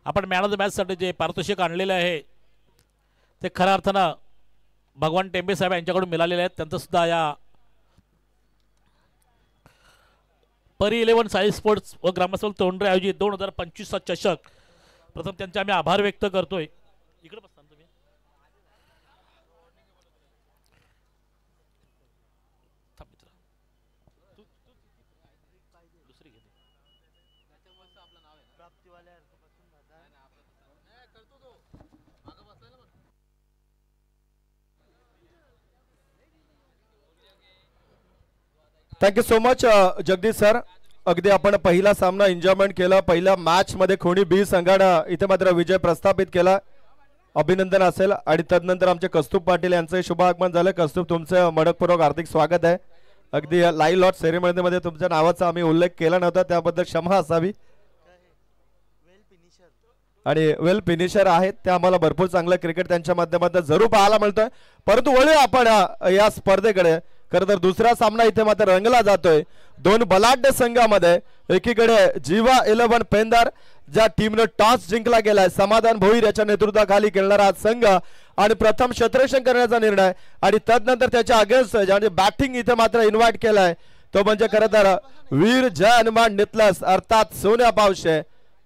आपण man of the मॅचसाठी जे पारितोषिक आणलेले आहे ते खऱ्या अर्थानं भगवान टेंबे साहेब यांच्याकडून मिळालेले आहेत. त्यांचं सुद्धा या परी 11 साई स्पोर्ट्स व ग्रामस्थळ तोंडरे आयोजित 2025 चषक प्रथम त्यांचे आम्ही आभार व्यक्त करतोय. इकडे बसता तुम्ही. दुसरी घे. Thank you so much Jagdish sir. अगदी आपण पहिला सामना एन्जॉयमेंट केला. पहिल्या मॅच मध्ये खोणी बी संघानं इथे मात्र विजय प्रस्थापित केला. अभिनंदन असेल. आणि तदनंतर आमचे कौस्तुभ पाटील यांचं शुभ आगमन झालं. कौस्तुभ तुमचं मनपूर्वक हार्दिक स्वागत आहे. अगदी लाईव्ह लॉट सेरेमनीमध्ये तुमच्या नावाचा आम्ही उल्लेख केला नव्हता त्याबद्दल क्षमा असावी. आणि वेल फिनिशर आहेत ते आम्हाला भरपूर चांगलं क्रिकेट त्यांच्या माध्यमातून जरूर पाहायला मिळतोय. परंतु वळूया आपण या स्पर्धेकडे. खरं तर दुसरा सामना इथे मात्र रंगला जातोय दोन बलाढ्य संघामध्ये. एकीकडे जीवा 11 पेंदार ज्या टीमने टॉस जिंकला गेलाय समाधान भोईर याच्या नेतृत्वाखाली खेळणारा संघ आणि प्रथम क्षेत्ररक्षण करण्याचा निर्णय आणि तदनंतर त्याच्या अगेन्स्ट ज्याने बॅटिंग इथे मात्र इन्व्हाइट केलाय तो म्हणजे खरं तर वीर जय हनुमान नितलस अर्थात सोन्या पावशे.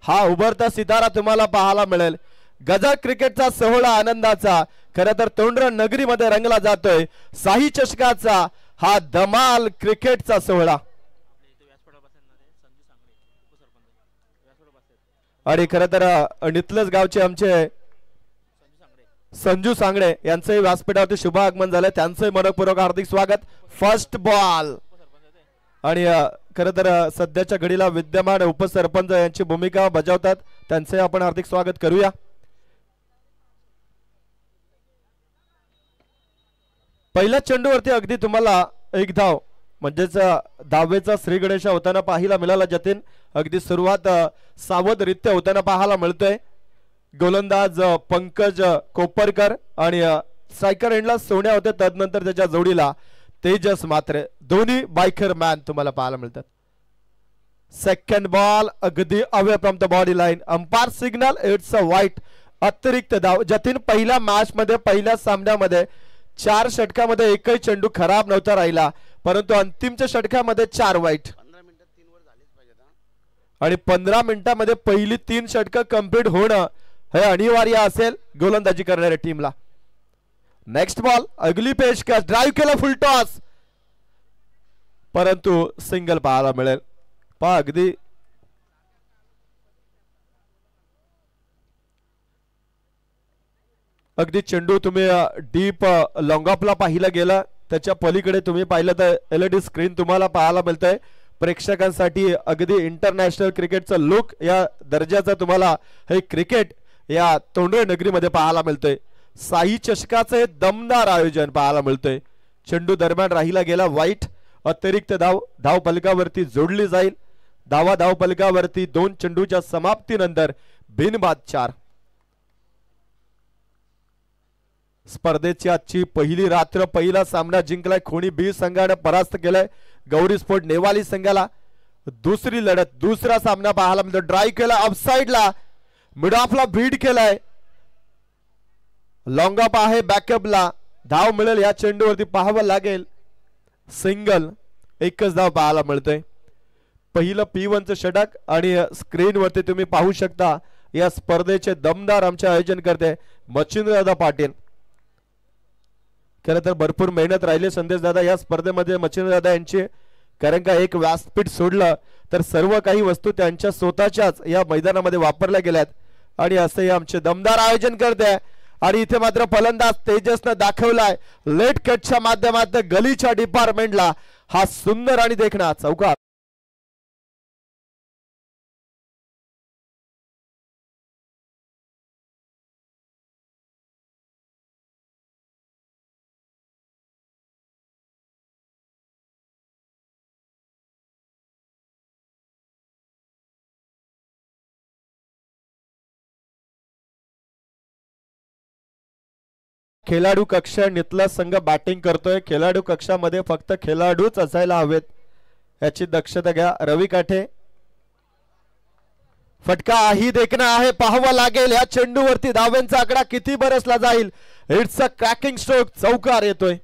हा उभरता सितारा तुम्हाला पाहायला मिळेल. गजर क्रिकेटचा सोहळा आनंदाचा खरं तर तोंडर नगरीमध्ये रंगला जातोय. शाही चषकाचा हा धमाल क्रिकेटचा सोहळा. आणि खरं तर नितलस गावचे आमचे संजू सांगडे यांचंही व्यासपीठावरती शुभ आगमन झालं. त्यांचंही मनपूर्वक हार्दिक स्वागत. First ball. आणि खरं तर सध्याच्या घडीला विद्यमान उपसरपंच यांची भूमिका बजावतात त्यांचे आपण हार्दिक स्वागत करूया. पहिल्या चेंडूवरती अगदी तुम्हाला एक धाव म्हणजेच धावेचा श्री गणेश होताना पाहायला मिळाला. जतीन अगदी सुरुवात सावधरित्या होताना पाहायला मिळतोय. गोलंदाज पंकज कोपरकर आणि स्ट्रायकर एंडला सोन्या होते. तदनंतर त्याच्या जोडीला तेजस मात्रे दोन्ही बायकर मॅन तुम्हाला पाहायला मिळतात. सेकंड बॉल अगदी away from the body line. Umpire signal it's a वाईट. अतिरिक्त धाव. जतीन पहिल्या मॅच मध्ये पहिल्या सामन्यामध्ये 4 षटकामध्ये एकही चेंडू खराब नव्हता राहिला परंतु अंतिमच्या षटकामध्ये 4 वाईट. आणि 15 मिनिटांमध्ये पहिली 3 षटक कंप्लीट होणं हे अनिवार्य असेल गोलंदाजी करणाऱ्या टीमला. नेक्स्ट बॉल अगली पेशकश. ड्राईव्ह केला फुल टॉस परंतु सिंगल पाहायला मिळेल. पहा अगदी अगदी चेंडू तुम्ही डीप लॉंग ऑफला पाहिला गेला त्याच्या पलीकडे तुम्ही पाहिलं तर LED स्क्रीन तुम्हाला पाहायला मिळतंय. प्रेक्षकांसाठी अगदी इंटरनॅशनल क्रिकेटचं लुक या दर्जाचं तुम्हाला हे क्रिकेट या तोंडरे नगरीमध्ये पाहायला मिळतंय. शाही चषकाचं हे दमदार आयोजन पाहायला मिळतंय. चेंडू दरम्यान राहिला गेला वाईट. अतिरिक्त धाव धाव फलकावरती जोडली जाईल. धाव फलकावरती 2 चेंडूच्या समाप्तीनंतर बिनबाद 4. स्पर्धेची आजची पहिली रात्र पहिला सामना जिंकलाय. खोणी बी संघाने परास्त केलाय गौरी स्पोर्ट नेवाली संघाला. दुसरी लढत दुसरा सामना पाहायला मिळतो. ड्राईव्ह केला ऑफसाइडला मिड ऑफला बीड केलाय. लॉंग ऑफ आहे बॅकअपला. धाव मिळेल या चेंडूवरती पाहावं लागेल. सिंगल एकच धाव पाहायला मिळतोय. पहिलं P1चं षटक आणि स्क्रीनवरती तुम्ही पाहू शकता या स्पर्धेचे दमदार आमचे आयोजन करते मच्छिंद्रदादा पाटील. खरं तर भरपूर मेहनत राहिली संदेश दादा या स्पर्धेमध्ये मच्छिंद्रदादा यांची. कारण का एक व्यासपीठ सोडलं तर सर्व काही वस्तू त्यांच्या स्वतःच्याच या मैदानामध्ये वापरल्या गेल्यात आणि असे आमचे दमदार आयोजन करते. आणि इथे मात्र फलंदाज तेजसनं दाखवलाय लेट कटच्या माध्यमातून गलीच्या डिपार्टमेंटला हा सुंदर आणि देखणा चौकार. खेळाडू कक्ष नितला संघ बॅटिंग करतोय. खेळाडू कक्षामध्ये फक्त खेळाडूच असायला हवेत याची दक्षता घ्या. रवी काठे फटका ही देखणं आहे, पाहावं लागेल या चेंडूवरती धावांचा आकडा किती बरसला जाईल. इट्स अ क्रॅकिंग स्ट्रोक, चौकार येतोय.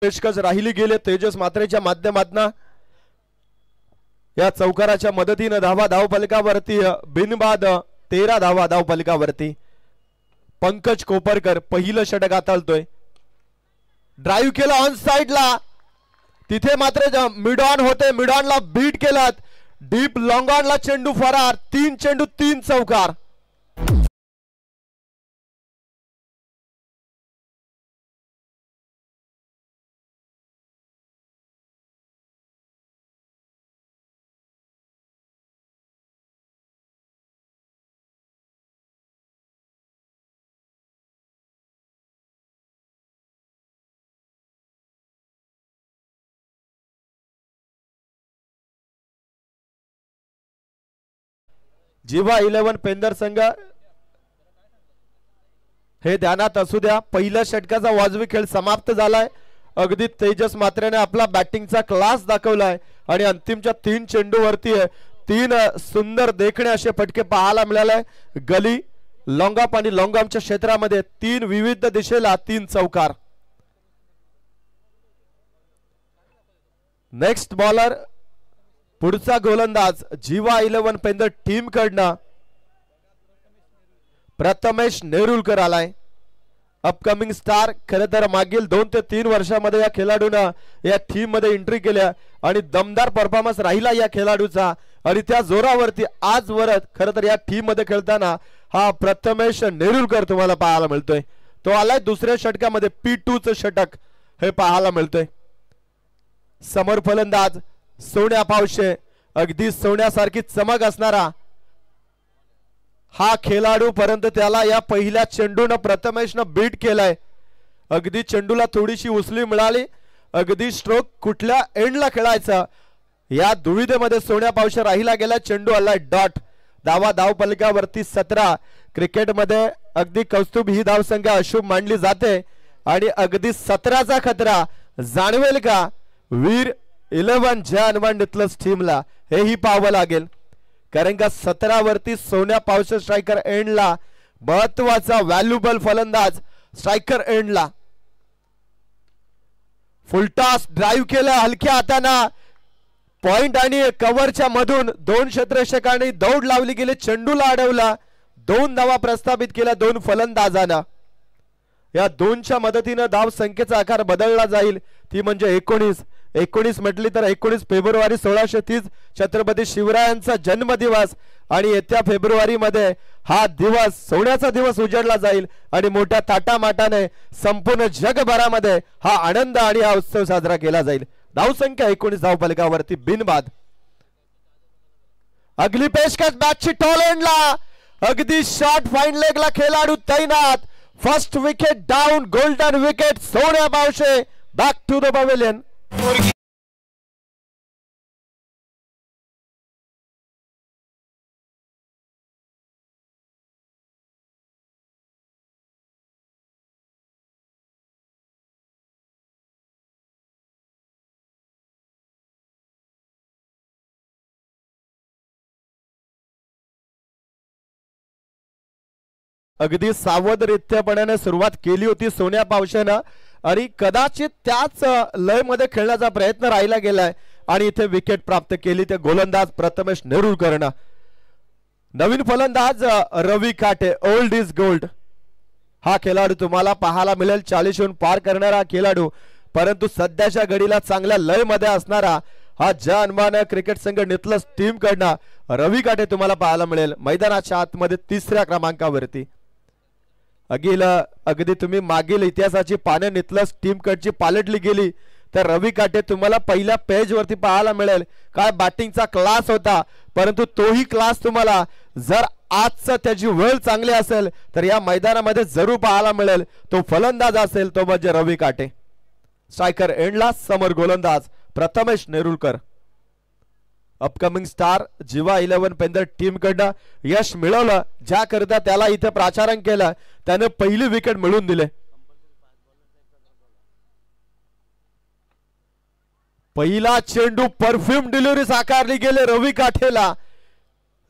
पेशकश राहिली गेले तेजस मात्रेच्या माध्यमातून या चौकाराच्या मदतीने धावा धावफलकावरती बिनबाद 13 धावा धावफलकावरती. पंकज कोपरकर पहिलं षटक हाताळतोय. ड्राईव्ह केला ऑन साइडला, तिथे मात्र मिड ऑन होते, मिड ऑनला बीट केलं, डीप लॉंग ऑनला चेंडू फरार. 3 चेंडू 3 चौकार. जीवा 11 पेंदर संघ हे ध्यानात असू द्या. पहिल्या षटकाचा वाजवी खेळ समाप्त झालाय. अगदी तेजस मात्रेने आपला बॅटिंगचा क्लास दाखवलाय आणि अंतिमच्या 3 चेंडूवरती 3 सुंदर देखणे असे फटके पाहायला मिळाले. गली लॉंगअप आणि लॉंगअपच्या क्षेत्रामध्ये 3 विविध दिशेला 3 चौकार. नेक्स्ट बॉलर पुढचा गोलंदाज जीवा 11 पेंदर टीम कडनं प्रथमेश नेरुलकर आलाय. Upcoming star. खरं तर मागील 2 ते 3 वर्षामध्ये या खेळाडूनं या टीम मध्ये एंट्री केल्या आणि दमदार परफॉर्मन्स राहिला या खेळाडूचा आणि त्या जोरावरती आज वरत खरं तर या टीम मध्ये खेळताना हा प्रथमेश नेरुलकर तुम्हाला पाहायला मिळतोय. तो आलाय दुसऱ्या षटकामध्ये P2 चं षटक हे पाहायला मिळतोय. समोर फलंदाज सोन्या पावशे, अगदी सोन्यासारखी चमक असणारा हा खेळाडू, परंतु त्याला या पहिल्या चेंडून प्रथमेशनं बीट केलाय. अगदी चेंडूला थोडीशी उसली मिळाली. अगदी स्ट्रोक कुठल्या एंडला खेळायचा या दुविधेमध्ये सोन्या पावशे राहिला गेला. चेंडू आलाय डॉट. धावा धावफलकावरती 17. क्रिकेटमध्ये अगदी कौस्तुभ ही धावसंख्या अशुभ मानली जाते आणि अगदी 17चा खतरा जाणवेल का वीर 11 जॅन नितलस टीमला हेही पाहावं लागेल. कारण का 17 वरती सोन्या पावशे स्ट्रायकर एंडला, महत्वाचा व्हॅल्युबल फलंदाज स्ट्रायकर एंडला. फुलटॉस ड्राईव्ह केलं हलक्या हाताना, पॉइंट आणि कव्हरच्या मधून 2 क्षेत्ररक्षकांनी दौड लावली गेली. चेंडूला अडवला. 2 धावा प्रस्थापित केल्या 2 फलंदाजांना. या 2च्या मदतीने धाव संख्येचा आकार बदलला जाईल. ती म्हणजे 19 म्हटली तर 19 फेब्रुवारी 1630 छत्रपती शिवरायांचा जन्मदिवस आणि येत्या फेब्रुवारी मध्ये हा दिवस सोन्याचा दिवस उजळला जाईल आणि मोठ्या थाटामाटाने संपूर्ण जगभरामध्ये हा आनंद आणि हा उत्सव साजरा केला जाईल. धावसंख्या 19 धावफलकावरती बिनबाद. अगली पेशकश बॅटची टॉल एंडला, अगदी शॉर्ट फाईन लेगला खेळाडू तैनात. First wicket down, golden wicket Sonya Pawshe. Back to the pavilion. अगदी सावधरित्यापणाने सुरुवात केली होती सोन्या पावशेनं आणि कदाचित त्याच लय मध्ये खेळण्याचा प्रयत्न राहिला गेलाय आणि इथे विकेट प्राप्त केली ते गोलंदाज प्रथमेश नेरुलकरनं. नवीन फलंदाज रवी काटे. ओल्ड इज गोल्ड हा खेळाडू तुम्हाला पाहायला मिळेल. 40हून पार करणारा खेळाडू, परंतु सध्याच्या घडीला चांगल्या लय मध्ये असणारा हा जन्मान क्रिकेट संघ नितलस टीम कडनं रवी काटे तुम्हाला पाहायला मिळेल मैदानाच्या आतमध्ये 3ऱ्या क्रमांकावरती. अगदी तुम्ही मागील इतिहासाची पाने नितलस टीम कडची पालटली गेली तर रवी काटे तुम्हाला पहिल्या पेज वरती पाहायला मिळेल. काय बॅटिंगचा क्लास होता, परंतु तोही क्लास तुम्हाला जर आजचा त्याची वेळ चांगली असेल तर या मैदानामध्ये जरूर पाहायला मिळेल. तो फलंदाज असेल तो म्हणजे रवी काटे. स्ट्रायकर एंडला समोर गोलंदाज प्रथमेश नेरुलकर. अपकमिंग स्टार जीवा 11 पेंदर टीम कडनं यश मिळवलं, ज्या करता त्याला इथे प्राचारण केलं, त्याने पहिली विकेट मिळवून दिले. पहिला चेंडू परफ्यूम डिलिव्हरी साकारली गेले रवी काठेला,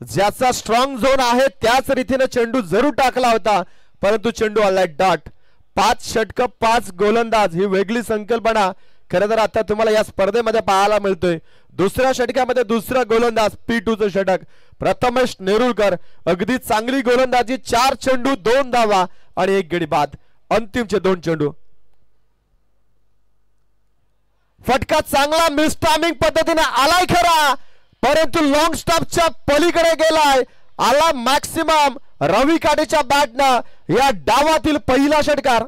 ज्याचा स्ट्रॉंग झोन आहे त्याच रीतीने चेंडू जरूर टाकला होता, परंतु चेंडू आलाय डॉट. 5 षटक 5 गोलंदाज ही वेगळी संकल्पना खरं तर आता तुम्हाला या स्पर्धेमध्ये पाहायला मिळतोय. दुसऱ्या षटकामध्ये दुसरा गोलंदाज P2चं षटक प्रथमेश नेरुळकर, अगदी चांगली गोलंदाजी. 4 चेंडू 2 धावा आणि 1 गडी बाद. अंतिमचे 2 चेंडू. फटका चांगला मिस टायमिंग पद्धतीने आलाय खरा, परंतु लॉंग स्टॉपच्या पलीकडे गेलाय. आला मॅक्सिमम रवी काठेच्या बॅटनं या डावातील पहिला षटकार.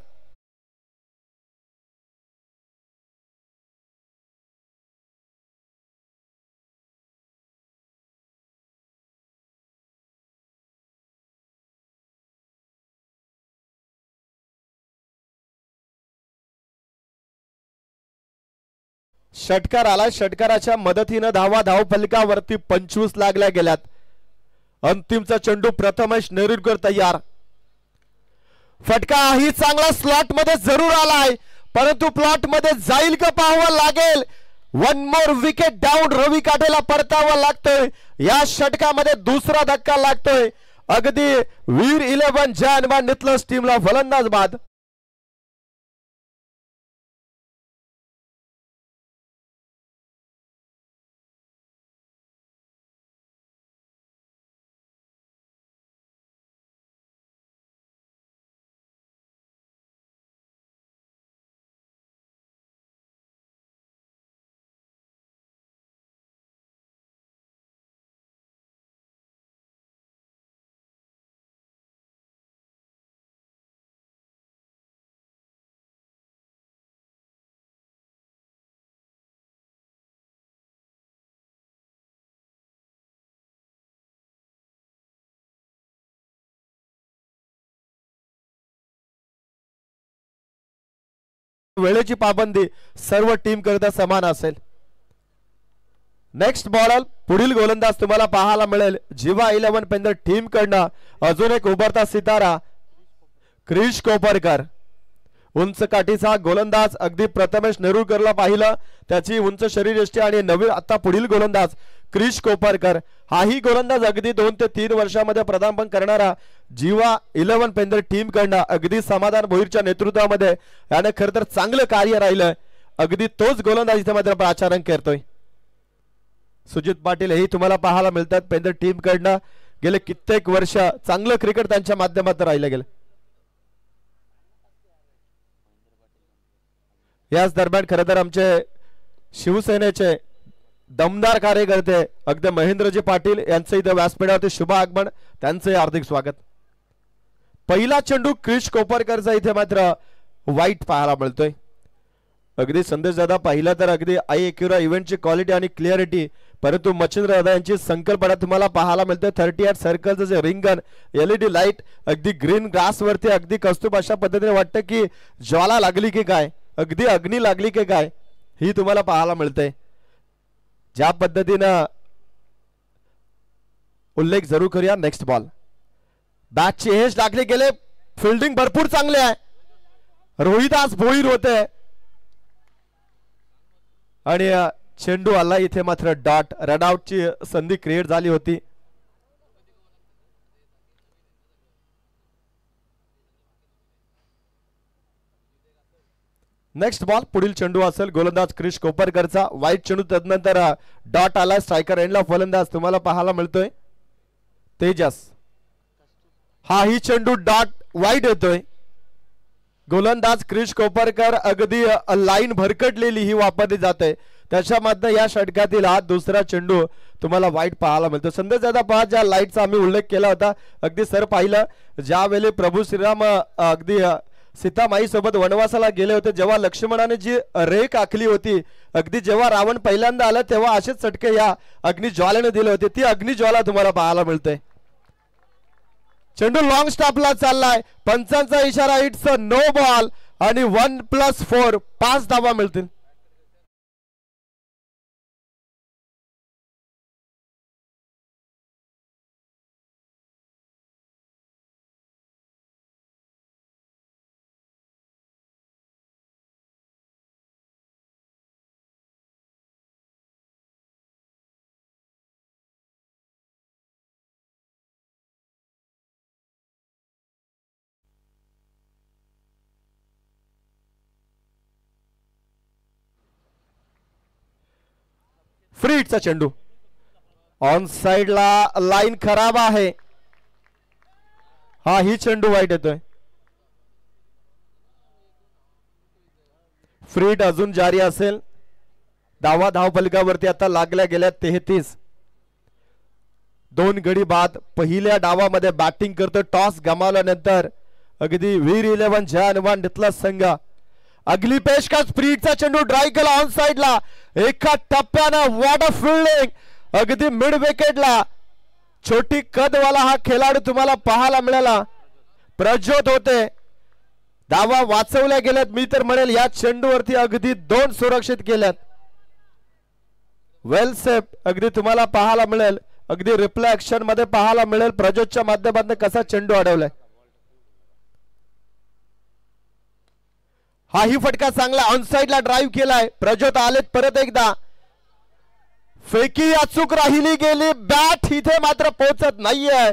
षटकार आलाय. षटकाराच्या मदतीनं धाव फलकावरती 25 लागल्या गेल्यात. अंतिमचा चेंडू प्रथमेश नेरुळकर तयार. फटका ही चांगला स्लॉट मध्ये जरूर आलाय, परंतु प्लॉट मध्ये जाईल का पाहावं लागेल. 1 मोर विकेट डाऊन. रवी काठेला परतावा लागतोय. या षटकामध्ये दुसरा धक्का लागतोय. अगदी वीर 11 जानवान नितलस टीमला फलंदाज बाद. वेळेची पाबंदी सर्व टीम करता समान असेल. नेक्स्ट बॉलर पुढील गोलंदाज तुम्हाला पाहायला मिळेल जीवा 11 पेंदर टीम कडनं अजून एक उभरता सितारा क्रिश कोपरकर. उंच काठीचा गोलंदाज. अगदी प्रथमेश नेरुळकरला पाहिलं, त्याची उंच शरीरयष्टी आणि नवीन आता पुढील गोलंदाज क्रिश कोपरकर. हाही गोलंदाज अगदी 2 ते 3 वर्षामध्ये प्रदार्पण करणारा जीवा 11 पेंदर टीम कडनं अगदी समाधान भोईरच्या नेतृत्वामध्ये याने खरं तर चांगलं कार्य राहिलं. अगदी तोच गोलंदाज इथे मात्र प्राचारण करतोय. सुजित पाटील हेही तुम्हाला पाहायला मिळतात पेंदर टीम कडनं. गेले कित्येक वर्ष चांगलं क्रिकेट त्यांच्या माध्यमातून राहिलं गेलं. याच दरम्यान खरं तर आमचे शिवसेनेचे दमदार कार्यकर्ते अगदी महेंद्रजी पाटील यांचं इथे व्यासपीठावरती शुभ आगमन, त्यांचे हार्दिक स्वागत. पहिला चेंडू क्रिश कोपरकरचा इथे मात्र वाईट पाहायला मिळतोय. अगदी संदेश दादा पाहिला तर अगदी आई एक्युरा इव्हेंटची क्वालिटी आणि क्लिअरिटी, परंतु मच्छिंद्र दादा यांची संकल्पना तुम्हाला पाहायला मिळते. 38 सर्कलचं जे रिंगण LED लाईट अगदी ग्रीन ग्रास वरती अगदी कौस्तुभ अशा पद्धतीने वाटतं की ज्वाला लागली की काय, अगदी अग्नी लागली की काय, ही तुम्हाला पाहायला मिळते. ज्या पद्धतीनं उल्लेख जरूर करूया. नेक्स्ट बॉल बॅटची एज लागले गेले. फिल्डिंग भरपूर चांगले आहे. रोहिदास भोईर होते आणि चेंडू आला इथे मात्र डॉट. रनआउटची संधी क्रिएट झाली होती. नेक्स्ट बॉल पुढील चेंडू असेल गोलंदाज क्रिश कोपरकरचा. वाईट चेंडू तदनंतर डॉट आला. स्ट्रायकर एंडला फलंदाज तुम्हाला पाहायला मिळतोय तेजस. हाही चेंडू डॉट वाईट येतोय. गोलंदाज क्रिश कोपरकर अगदी लाईन भरकटलेली ही वापरली जाते, त्याच्यामधनं या षटकातील हा दुसरा चेंडू तुम्हाला वाईट पाहायला मिळतो. संदेश दादा पहा, ज्या लाईटचा आम्ही उल्लेख केला होता अगदी सर पाहिलं, ज्यावेळी प्रभू श्रीराम अगदी सीतामाई सोबत वनवासाला गेले होते, जेव्हा लक्ष्मणाने जी रेख आखली होती, अगदी जेव्हा रावण पहिल्यांदा आला तेव्हा असेच चटके या अग्निज्वालेने दिले होते. ती अग्निज्वाला तुम्हाला पाहायला मिळते. चेंडू लॉंग स्टॉपला चाललाय. पंचांचा इशारा, इट्स अ नो बॉल आणि 1+4 5 धावा मिळतील. फ्री हिटचा चेंडू ऑन साइडला लाईन खराब आहे. हा ही चेंडू वाईट येतोय. फ्री हिट अजून जारी असेल. धावा धावफलकावरती आता लागल्या गेल्या 33. 2 गडी बाद. पहिल्या डावामध्ये बॅटिंग करतो. टॉस गमावल्यानंतर अगदी वीर 11 जहानवान इथला संघ. अगली पेशकश फ्री हिटचा चेंडू ड्राईव्ह केला ऑन साइडला. एका टप्प्यानं वॉट अ फिल्डिंग. अगदी मिड विकेटला छोटी कदवाला हा खेळाडू तुम्हाला पाहायला मिळाला. प्रज्योत होते. धावा वाचवल्या गेल्यात. मी तर म्हणेल या चेंडूवरती अगदी 2 सुरक्षित केल्यात. वेल सेफ अगदी तुम्हाला पाहायला मिळेल. अगदी रिप्ले ऍक्शन मध्ये पाहायला मिळेल प्रज्योतच्या माध्यमातून कसा चेंडू अडवलाय. हा ही फटका चांगला ऑन साइडला ड्राईव्ह केलाय. प्रज्योत आलेत परत एकदा. फेकी अचूक राहिली गेली. बॅट इथे मात्र पोहोचत नाहीये.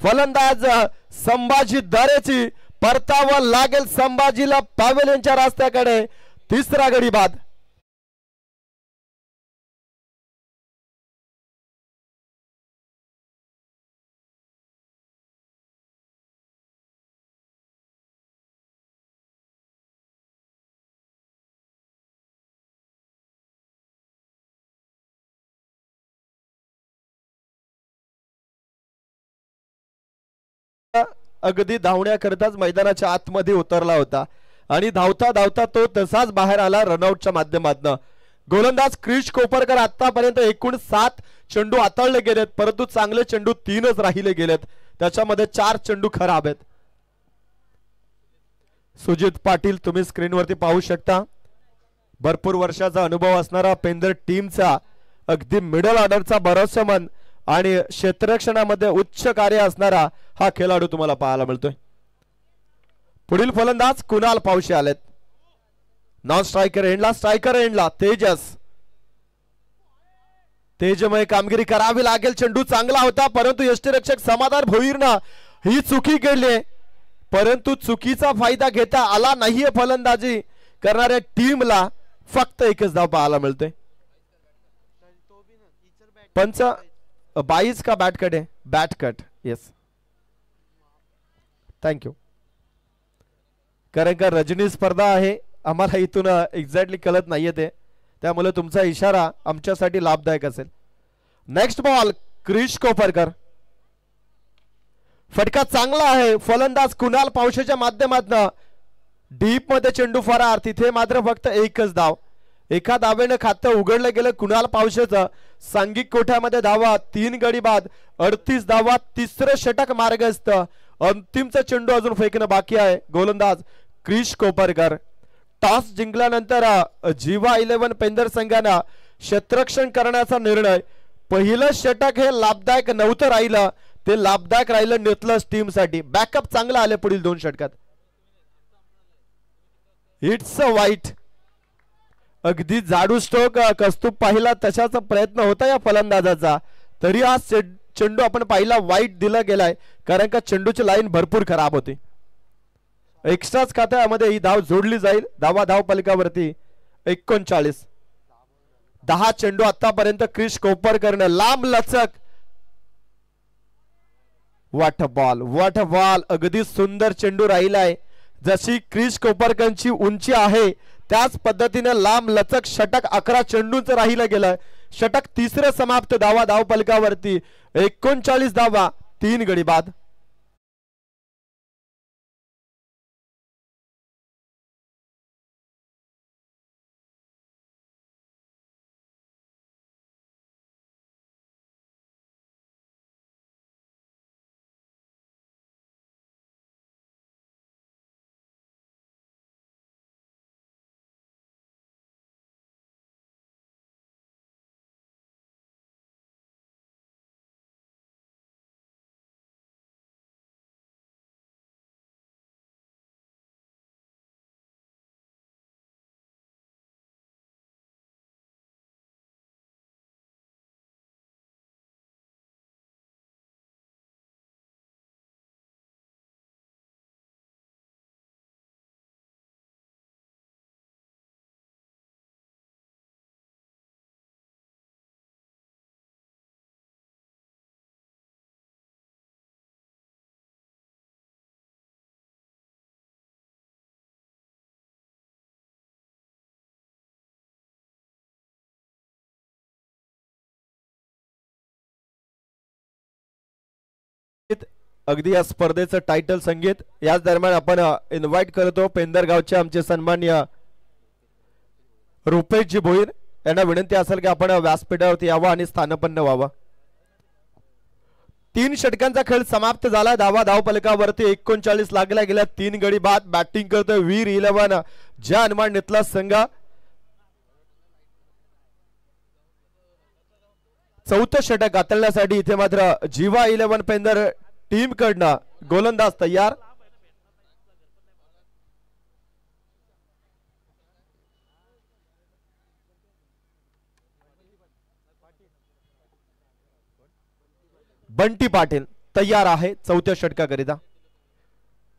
फलंदाज संभाजी दरेची परतावा लागेल संभाजीला पॅव्हेलियनच्या रस्त्याकडे. तिसरा गडी बाद. अगदी धावण्याकरताच मैदानाच्या आतमध्ये उतरला होता आणि धावता धावता तो तसाच बाहेर आला रनआउटच्या माध्यमातून. गोलंदाज क्रिश कोपरकर आतापर्यंत एकूण 7 चेंडू हाताळले गेलेत परंतु चांगले चेंडू 3च राहिले गेलेत. त्याच्यामध्ये 4 चेंडू खराब आहेत. सुजित पाटील तुम्ही स्क्रीनवरती पाहू शकता. भरपूर वर्षाचा अनुभव असणारा पेंदर टीमचा अगदी मिडल ऑर्डरचा भरोसेमंद आणि क्षेत्ररक्षणामध्ये उच्च कार्य असणारा हा खेळाडू तुम्हाला पाहायला मिळतोय. पुढील फलंदाज कुणाल पावशे आलेत. नॉन स्ट्रायकर एंडला तेजस. तेजमय कामगिरी करावी लागेल. चेंडू चांगला होता परंतु यष्टीरक्षक समाधान भोईरनं ही चुकी केली परंतु चुकीचा फायदा घेता आला नाहीये. फलंदाजी करणाऱ्या टीमला फक्त एकच धाव पाहायला मिळते. पंच 22 का बॅट कट है. Bat cut yes thank you. कारण का रजनी स्पर्धा आहे आम्हाला इथून एक्झॅक्टली कळत नाहीये ते त्यामुळे तुमचा इशारा आमच्यासाठी लाभदायक असेल. Next ball Krish Koparkar. फटका चांगला आहे. फलंदाज कुणाल पावशेच्या माध्यमातून डीप मध्ये चेंडू फरार. तिथे मात्र फक्त एकच धाव. एका धावेने खातं उघडलं गेलं कुणाल पावशेचं. सांघिक कोठ्यामध्ये धावा 3 गडी बाद 38 धावा. तिसरं षटक मार्गस्थ. अंतिमचा चेंडू अजून फेकणं बाकी आहे. गोलंदाज क्रिश कोपरकर. टॉस जिंकल्यानंतर जीवा 11 पेंदर संघानं क्षेत्ररक्षण करण्याचा निर्णय. पहिलं षटक हे लाभदायक नव्हतं राहिलं ते लाभदायक राहिलं नेतलस टीम साठी. बॅकअप चांगला आले पुढील 2 षटकात. इट्स अ वाईट. अगदी जाडू स्ट्रोक कस्तूप पाहिला तशाचा प्रयत्न होता या फलंदाजाचा तरी हा चेंडू आपण पाहिला वाईट दिला गेलाय कारण का चेंडूची लाईन भरपूर खराब होती. एक्स्ट्राच खात्यामध्ये ही धाव जोडली जाईल. धावा धाव फलकावरती 39. 10 चेंडू आतापर्यंत क्रिश कोपरकरने लांब लचक. What a ball. अगदी सुंदर चेंडू राहिलाय. जशी क्रिश कोपरकरची उंची आहे त्याच पद्धतीने लांब लचक षटक 11 चेंडूंचं राहिलं गेलं. षटक तिसरं समाप्त. धावा धाव फलकावरती 39 धावा 3 गडी बाद. अगदी या स्पर्धेचं टायटल संगीत याच दरम्यान आपण इन्व्हाइट करतो पेंदरगावचे आमचे सन्माननीय रुपेशजी भोईर यांना विनंती असेल की आपण व्यासपीठावरती यावं आणि स्थानपन्न व्हावं. 3 षटकांचा खेळ समाप्त झाला. धावफलकावरती 39 लागल्या गेल्या. 3 गडी बाद. बॅटिंग करतोय वीर 11 ज्या हनुमान नेतला संघ. चौथं षटक गाठण्यासाठी इथे मात्र जीवा 11 पेंदर टीम कडनं गोलंदाज तयार. बंटी पाटील तयार आहे चौथ्या षटकाकरिता.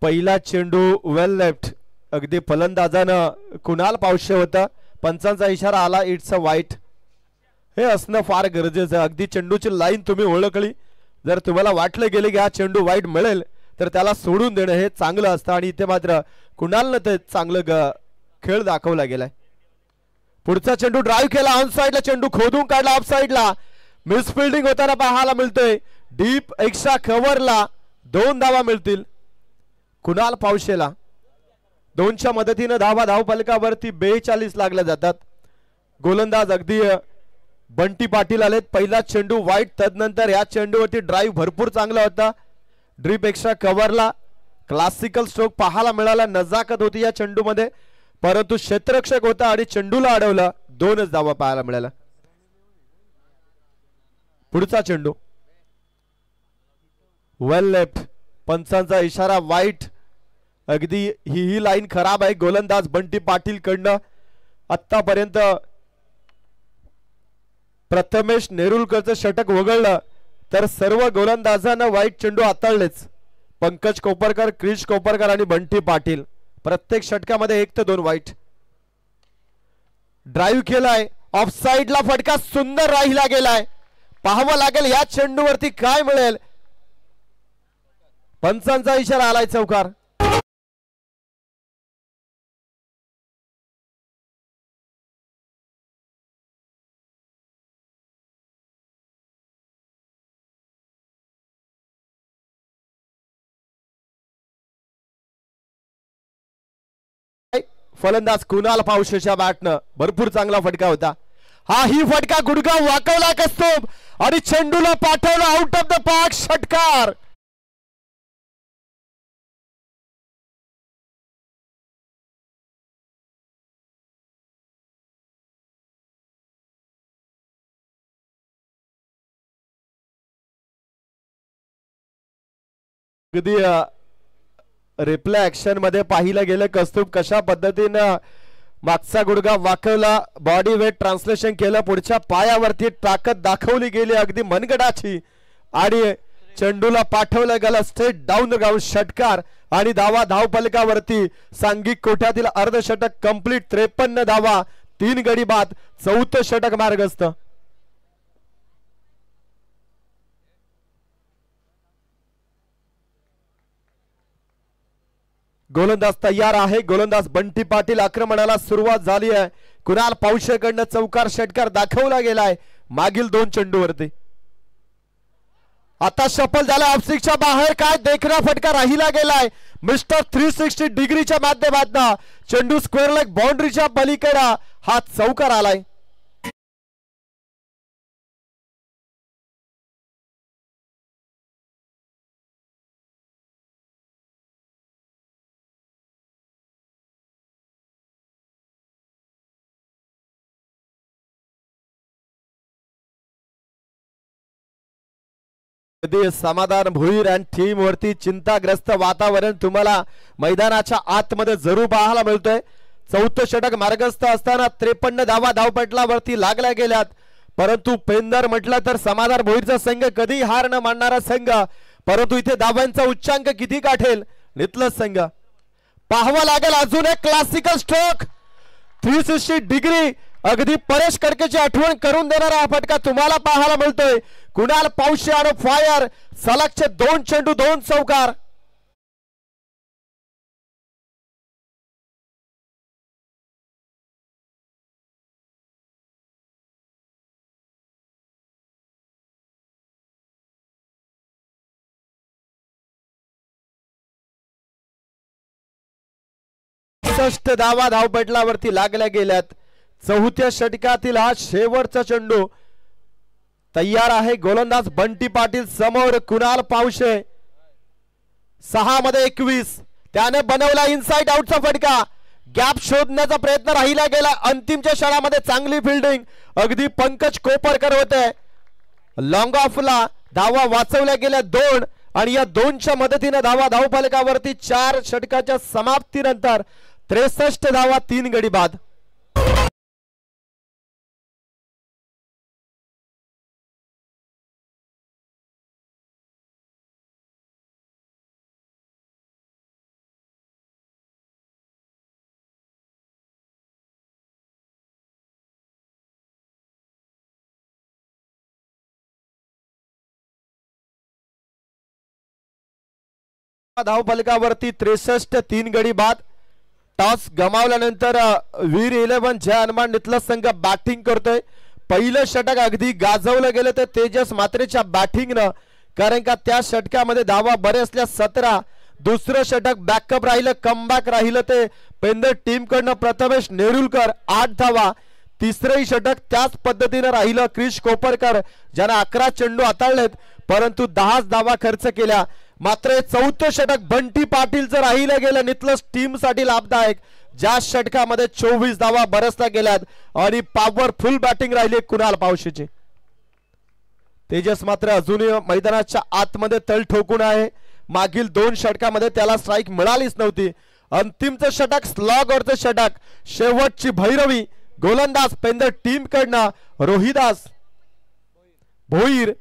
पहिला चेंडू वेल लेफ्ट. अगदी फलंदाजानं कुणाल पावशे होता. पंचांचा इशारा आला. इट्स अ वाईट. हे असणं फार गरजेचं आहे. अगदी चेंडूची लाईन तुम्ही ओळखली. जर तुम्हाला वाटलं गेले की हा चेंडू वाईट मिळेल तर त्याला सोडून देणं हे चांगलं असतं आणि इथे मात्र कुणालनं ते चांगलं खेळ दाखवला गेलाय. पुढचा चेंडू ड्राईव्ह केला. ऑन साइडला चेंडू खोदून काढला. ऑफ साइडला मिसफिल्डिंग होताना पाहायला मिळतोय. डीप एक्स्ट्रा कव्हरला 2 धावा मिळतील कुणाल पावशेला. 2च्या मदतीनं धावफलकावरती 42 लागल्या जातात. गोलंदाज अगदी बंटी पाटील आलेत. पहिला चेंडू वाईट. तदनंतर या चेंडूवरती ड्राईव्ह भरपूर चांगला होता. ड्रीप एक्स्ट्रा कव्हरला क्लासिकल स्ट्रोक पाहायला मिळाला. नजाकत होती या चेंडूमध्ये परंतु क्षेत्ररक्षक होता आणि चेंडूला अडवला. 2च धावा पाहायला मिळाला. पुढचा चेंडू वेल लेफ्ट. पंचांचा इशारा वाईट. अगदी ही लाईन खराब आहे गोलंदाज बंटी पाटील कडनं. आतापर्यंत प्रथमेश नेरुलकरचं षटक वगळलं तर सर्व गोलंदाजांना वाईट चेंडू हाताळलेच. पंकज कोपरकर, क्रिश कोपरकर आणि बंटी पाटील प्रत्येक षटकामध्ये 1 ते 2 वाईट. ड्राईव्ह केलाय. ऑफ साइडला फटका सुंदर राहिला गेलाय. पाहावं लागेल या चेंडूवरती काय मिळेल. पंचांचा इशारा आलाय. चौकार. फलंदाज कुणाल पावशेच्या बॅटनं भरपूर चांगला फटका होता. हा ही फटका गुडघा वाकवला कस्तूब आणि चेंडूला पाठवला आउट ऑफ द पार्क. षटकार. अगदी रिप्ले ऍक्शन मध्ये पाहिलं गेलं कस्तूब कशा पद्धतीनं मागचा गुडघा वाकवला. बॉडी वेट ट्रान्सलेशन केलं. पुढच्या पायावरती ताकद दाखवली गेली अगदी मनगडाची आणि चेंडूला पाठवलं गेलं स्ट्रेट डाऊन ग्राउंड. षटकार आणि धावफलकावरती सांघिक कोट्यातील अर्धषटक कंप्लीट. 53 धावा. 3 गडी बाद. चौथं षटक मार्गस्थ. गोलंदाज तयार आहे. गोलंदाज बंटी पाटील. आक्रमणाला सुरुवात झाली आहे. कुणाल पावशेकडनं चौकार षटकार दाखवला गेलाय मागील 2 चेंडूवरती. आता सफल झाला. ऑफस्टिकच्या बाहेर काय देखणा फटका राहिला गेलाय. मिस्टर 360 डिग्रीच्या माध्यमातून चेंडू स्क्वेअर लेग बाउंड्रीच्या पलीकडे हा चौकार आलाय. समाधान भोईर अँड टीम वरती चिंताग्रस्त वातावरण तुम्हाला मैदानाच्या आतमध्ये जरूर पाहायला मिळतोय. चौथं षटक मार्गस्थ असताना 53 धावा धावपटलावरती लागल्या गेल्यात. परंतु पेंदर म्हटलं तर समाधान भोईरचा संघ कधी हार न मानणारा संघ. परंतु इथे धावांचा उच्चांक किती गाठेल नितलस संघ पाहावा लागेल. अजून एक क्लासिकल स्ट्रोक 360 डिग्री अगदी परेश कडकेची आठवण करून देणारा हा फटका तुम्हाला पाहायला मिळतोय. कुणाल पावशे आणि फायर. सलगचे 2 चेंडू 2 चौकार. 63 धावा धावपटलावरती लागल्या गेल्यात. चौथ्या षटकातील हा शेवटचा चेंडू तयार आहे. गोलंदाज बंटी पाटील समोर कुणाल पावशे. 6 मध्ये 21 त्याने बनवला इनसाइड आउटचा फटका. गॅप शोधण्याचा प्रयत्न राहिला गेला. अंतिमच्या क्षणामध्ये चांगली फिल्डिंग अगदी पंकज कोपरकर होते. लॉंग ऑफला धावा वाचवल्या गेल्या 2 आणि या 2च्या मदतीने धावा धावफलकावरती 4 षटकाच्या समाप्तीनंतर 63 धावा 3 गडी बाद. धावफलकावरती 63 3 गडी बाद. टॉस गमावल्यानंतर वीर 11 जय हनुमान नितलस संघ बॅटिंग करतोय. पहिलं षटक अगदी गाजवलं गेलं ते तेजस मात्रेच्या बॅटिंगनं, कारण का त्या षटकामध्ये धावा बरे असल्या 17. दुसरं षटक बॅकअप राहिलं, कमबॅक राहिलं ते पेंदर टीम कडनं प्रथमेश नेरुलकर 8 धावा. तिसरंही षटक त्याच पद्धतीनं राहिलं. क्रिश कोपरकर ज्याने 11 चेंडू हाताळलेत परंतु 10 धावा खर्च केल्या. मात्र चौथं षटक बंटी पाटीलचं राहिलं गेलं नितलस टीम साठी लाभदायक. ज्या षटकामध्ये 24 धावा बरसल्या गेल्यात आणि पॉवरफुल बॅटिंग राहिली कुणाल पावशेची. तेजस मात्र अजूनही मैदानाच्या आतमध्ये तळ ठोकून आहे. मागील 2 षटकामध्ये त्याला स्ट्राईक मिळालीच नव्हती. अंतिमचं षटक स्लॉगवरचं षटक, शेवटची भैरवी. गोलंदाज पेंदर टीम कडनं रोहिदास भोईर,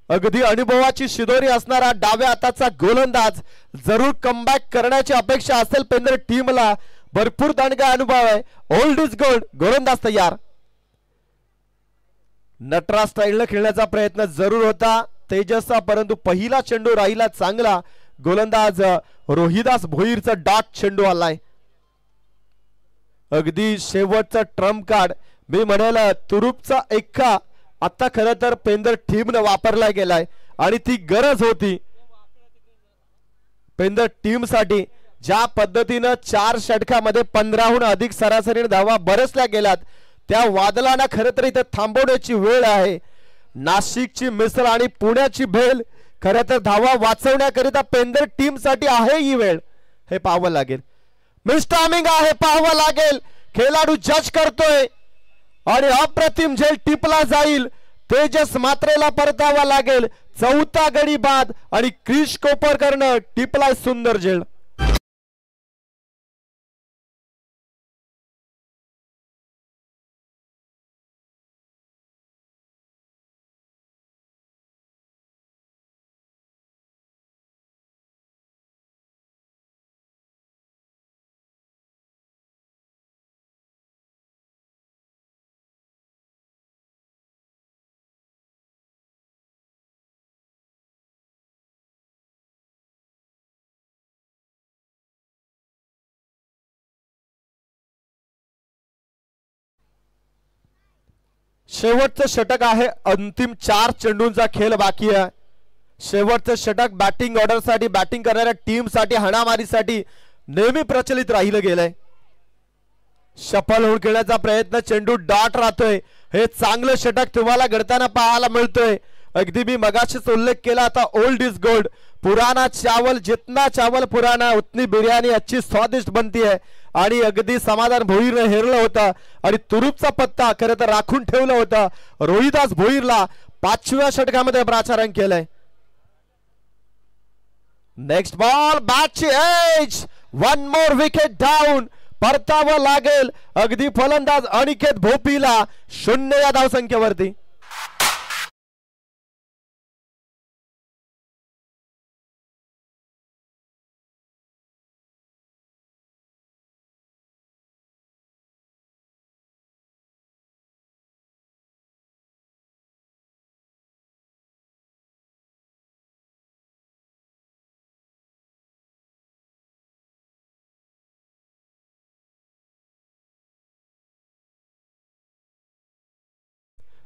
अगदी अनुभवाची शिदोरी असणारा डाव्या हाताचा गोलंदाज. जरूर कमबॅक करण्याची अपेक्षा असेल पेंदर टीमला. भरपूर दांडगा अनुभव आहे. Old is gold. गोलंदाज तयार. नटराज स्टाईलने खेळण्याचा प्रयत्न जरूर होता तेजसचा, परंतु पहिला चेंडू राहिला चांगला. गोलंदाज रोहिदास भोईरचा डॉट चेंडू आलाय. अगदी शेवटचा ट्रम्प कार्ड मी म्हणाल तुरुपचा एक्का आता खरं तर पेंदर टीमने वापरला गेलाय आणि ती गरज होती पेंदर टीम साठी. ज्या पद्धतीनं 4 षटकामध्ये 15हून अधिक सरासरी धावा बरसल्या गेल्यात त्या वादळांना खरं तर इथे थांबवण्याची वेळ आहे. नाशिकची मिसळ आणि पुण्याची भेल खरं तर धावा वाचवण्याकरिता पेंदर टीम साठी आहे ही वेळ. हे पाहावं लागेल. मिस्टामिंग आहे, पाहावं लागेल. खेळाडू जज करतोय आणि अप्रतिम झेल टिपला जाईल. तेजस मात्रेला परतावा लागेल. चौथा गडी बाद आणि क्रिश कोपरकरनं टिपलाय सुंदर झेल. शेवटचं षटक आहे. अंतिम 4 चेंडूंचा खेळ बाकी आहे. शेवटचं षटक बॅटिंग ऑर्डर साठी, बॅटिंग करणाऱ्या टीम साठी, हाणामारीसाठी नेहमी प्रचलित राहिलं गेलंय. शफल होऊन खेळण्याचा प्रयत्न, चेंडू डॉट राहतोय. हे चांगलं षटक तुम्हाला घडताना पाहायला मिळतोय. अगदी मी मगाशीच उल्लेख केला आता ओल्ड इज गोल्ड. पुराना चावल जितना चावल पुराना उतनी बिर्याणी अच्छी स्वादिष्ट बनती है. आणि अगदी समाधान भोईरने हेरलं होतं आणि तुरुपचा पत्ता खरं तर राखून ठेवलं होतं. रोहिदास भोईरला 5व्या षटकामध्ये प्राचारण केलंय. नेक्स्ट बॉल बॅटची एज. 1 more wicket down. परतावं लागेल अगदी फलंदाज अनिकेत भोपीला 0 या धावसंख्येवरती.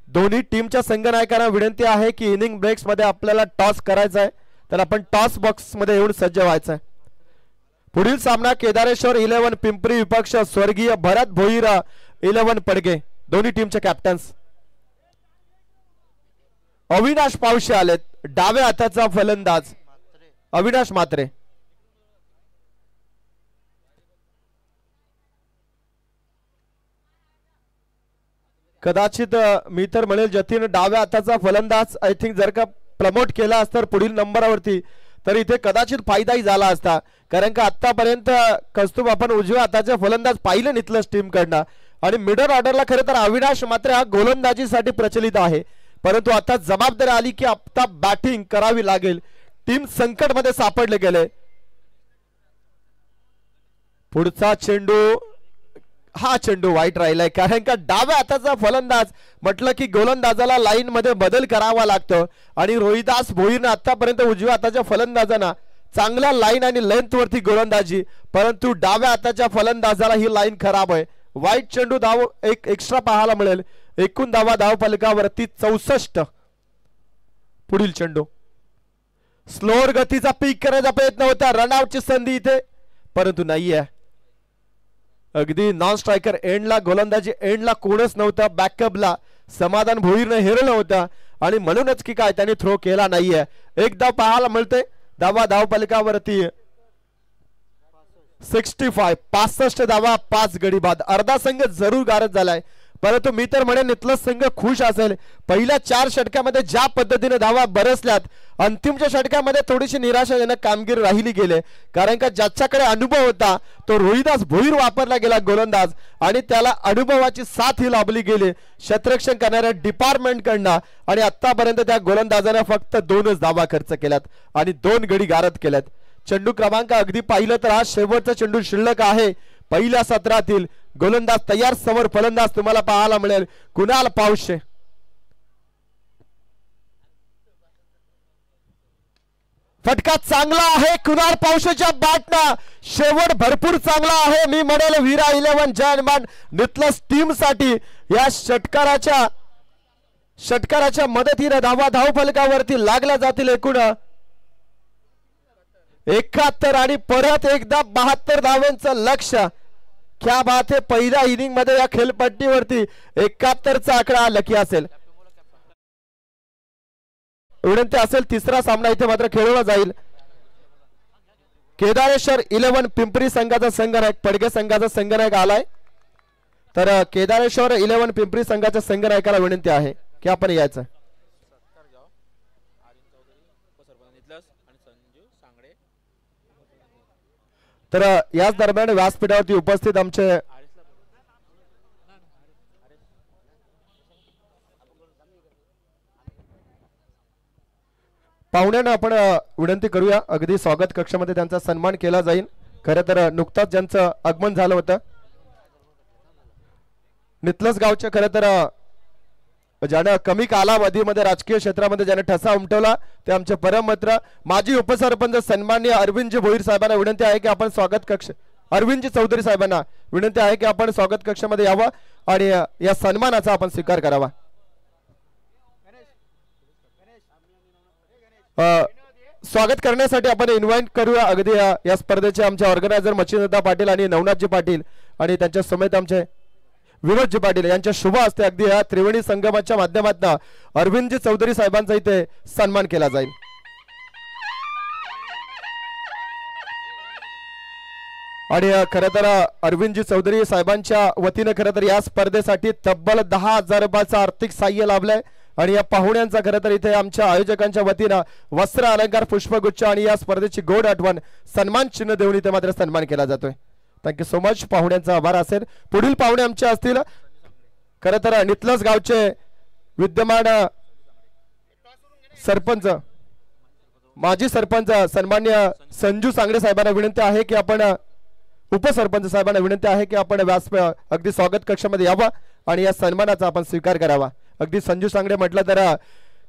दोन्ही टीमच्या संघनायकांना विनंती आहे की इनिंग ब्रेक्स मध्ये आपल्याला टॉस करायचा आहे, तर आपण टॉस बॉक्स मध्ये येऊन सज्ज व्हायचं आहे. पुढील सामना केदारेश्वर 11 पिंपरी विपक्ष स्वर्गीय भरत भोईर 11 पडगे. दोन्ही टीमचे कॅप्टन्स. अविनाश पावशे आलेत. डाव्या हाताचा फलंदाज अविनाश म्हात्रे. कदाचित मी तर म्हणेल जतीन डाव्या हाताचा फलंदाज आय थिंक जर का प्रमोट केला असता पुढील नंबरावरती तर इथे कदाचित फायदाही झाला असता. कारण का आतापर्यंत कौस्तुभ आपण उजव्या हाताचे फलंदाज पाहिले नितलस टीम कडनं आणि मिडल ऑर्डरला खरं तर अविनाश मात्र हा गोलंदाजीसाठी प्रचलित आहे. परंतु आता जबाबदारी आली की आता बॅटिंग करावी लागेल. टीम संकट मध्ये सापडले गेले. पुढचा चेंडू हा चेंडू वाईट राहिलाय कारण का डाव्या हाताचा फलंदाज म्हटलं की गोलंदाजाला लाईन मध्ये बदल करावा लागतो आणि रोहिदास भोईरने आतापर्यंत उजव्या हाताच्या फलंदाजांना चांगल्या लाईन आणि लेंथ वरती गोलंदाजी, परंतु डाव्या हाताच्या फलंदाजाला ही लाईन खराब आहे. वाईट चेंडू धाव एक एक्स्ट्रा पाहायला मिळेल. एकूण धावा धाव फलकावरती 64. पुढील चेंडू स्लोअर गतीचा पीक करण्याचा प्रयत्न होता. रनआउटची संधी इथे परंतु नाहीये. अगदी नॉन स्ट्रायकर एंडला गोलंदाजी एंडला कोणच नव्हता. बॅकअपला समाधान भोईरने हेरलं होतं आणि म्हणूनच की काय त्यांनी थ्रो केला नाहीये. एक धाव पाहायला मिळते. धावा धाव फलकावरती 65 धावा 5 गडी बाद. अर्धा संघ जरूर गारद झालाय परंतु मी तर म्हणेन इथला संघ खुश असेल. पहिल्या 4 षटकामध्ये ज्या पद्धतीने धावा बरसल्यात अंतिमच्या षटकामध्ये थोडीशी निराशाजनक कामगिरी राहिली गेले कारण का ज्याच्याकडे अनुभव होता तो रोहिदास भोईर वापरला गेला गोलंदाज आणि त्याला अनुभवाची साथ ही लाभली गेली क्षेत्ररक्षण करणाऱ्या डिपार्टमेंट कडनं आणि आतापर्यंत त्या गोलंदाजाने फक्त 2च धावा खर्च केल्यात आणि 2 गडी गारद केल्यात. चेंडू क्रमांक अगदी पाहिलं तर हा शेवटचा चेंडू शिल्लक आहे. पहिल्या सत्रातील गोलंदाज तयार समोर फलंदाज तुम्हाला पाहायला मिळेल कुणाल पावशे. फटका चांगला आहे कुणाल पावशेच्या बॅटना. शेवट भरपूर चांगला आहे. मी म्हणेल वीरा 11 जयमान नितलस टीम साठी या षटकाराच्या मदतीने धावा धाव फलकावरती लागल्या जातील. एकूण 71 आणि परत एकदा 72 धावांचं लक्ष्य. क्या बात है. पहिल्या इनिंग मध्ये या खेळपट्टीवरती 71चा आकडा लकी असेल. विनंती असेल तिसरा सामना इथे मात्र खेळवला जाईल. केदारेश्वर 11 पिंपरी संघाचा संघनायक पडगे संघाचा संघनायक आलाय तर केदारेश्वर 11 पिंपरी संघाच्या संघनायकाला विनंती आहे की आपण यायचं. तर याच दरम्यान व्यासपीठावरती उपस्थित आमचे पाहुण्यांना आपण विनंती करूया. अगदी स्वागत कक्षामध्ये त्यांचा सन्मान केला जाईल. खरं तर नुकताच ज्यांचं आगमन झालं होतं नितलस गावचे खरं तर ज्यानं कमी कालावधीमध्ये राजकीय क्षेत्रामध्ये ज्याने ठसा उमटवला ते आमचे परम मित्र माजी उपसरपंच सन्माननीय अरविंदजी भोईर साहेबांना विनंती आहे की आपण स्वागत कक्ष अरविंदजी चौधरी साहेबांना विनंती आहे की आपण स्वागत कक्षामध्ये यावं आणि या सन्मानाचा आपण स्वीकार करावा. स्वागत करण्यासाठी आपण इन्व्हाइट करूया अगदी या स्पर्धेचे आमचे ऑर्गनायझर मच्छिंद्रदा पाटील आणि नवनाथजी पाटील आणि त्यांच्या समेत आमचे विनोदजी पाटील यांच्या शुभ हस्ते अगदी या त्रिवेणी संगमाच्या माध्यमातून अरविंदजी चौधरी साहेबांचा इथे सन्मान केला जाईल. आणि खरं तर अरविंदजी चौधरी साहेबांच्या वतीने खरं तर या स्पर्धेसाठी तब्बल 10,000 रुपयाचं आर्थिक सहाय्य लाभलंय आणि या पाहुण्यांचा खरं तर इथे आमच्या आयोजकांच्या वतीनं वस्त्र अलंकार पुष्पगुच्छ आणि या स्पर्धेची गोड आठवण सन्मान चिन्ह देऊन इथे मात्र सन्मान केला जातोय. Thank you so much. पाहुण्यांचा आभार असेल. पुढील पाहुणे आमचे असतील खरं तर नितलस गावचे विद्यमान सरपंच माजी सरपंच सन्मान्य संजू सांगडे साहेबांना विनंती आहे की आपण उपसरपंच साहेबांना विनंती आहे की आपण व्यासपीठ अगदी स्वागत कक्षामध्ये यावं आणि या सन्मानाचा आपण स्वीकार करावा. अगदी संजू सांगडे म्हटलं तर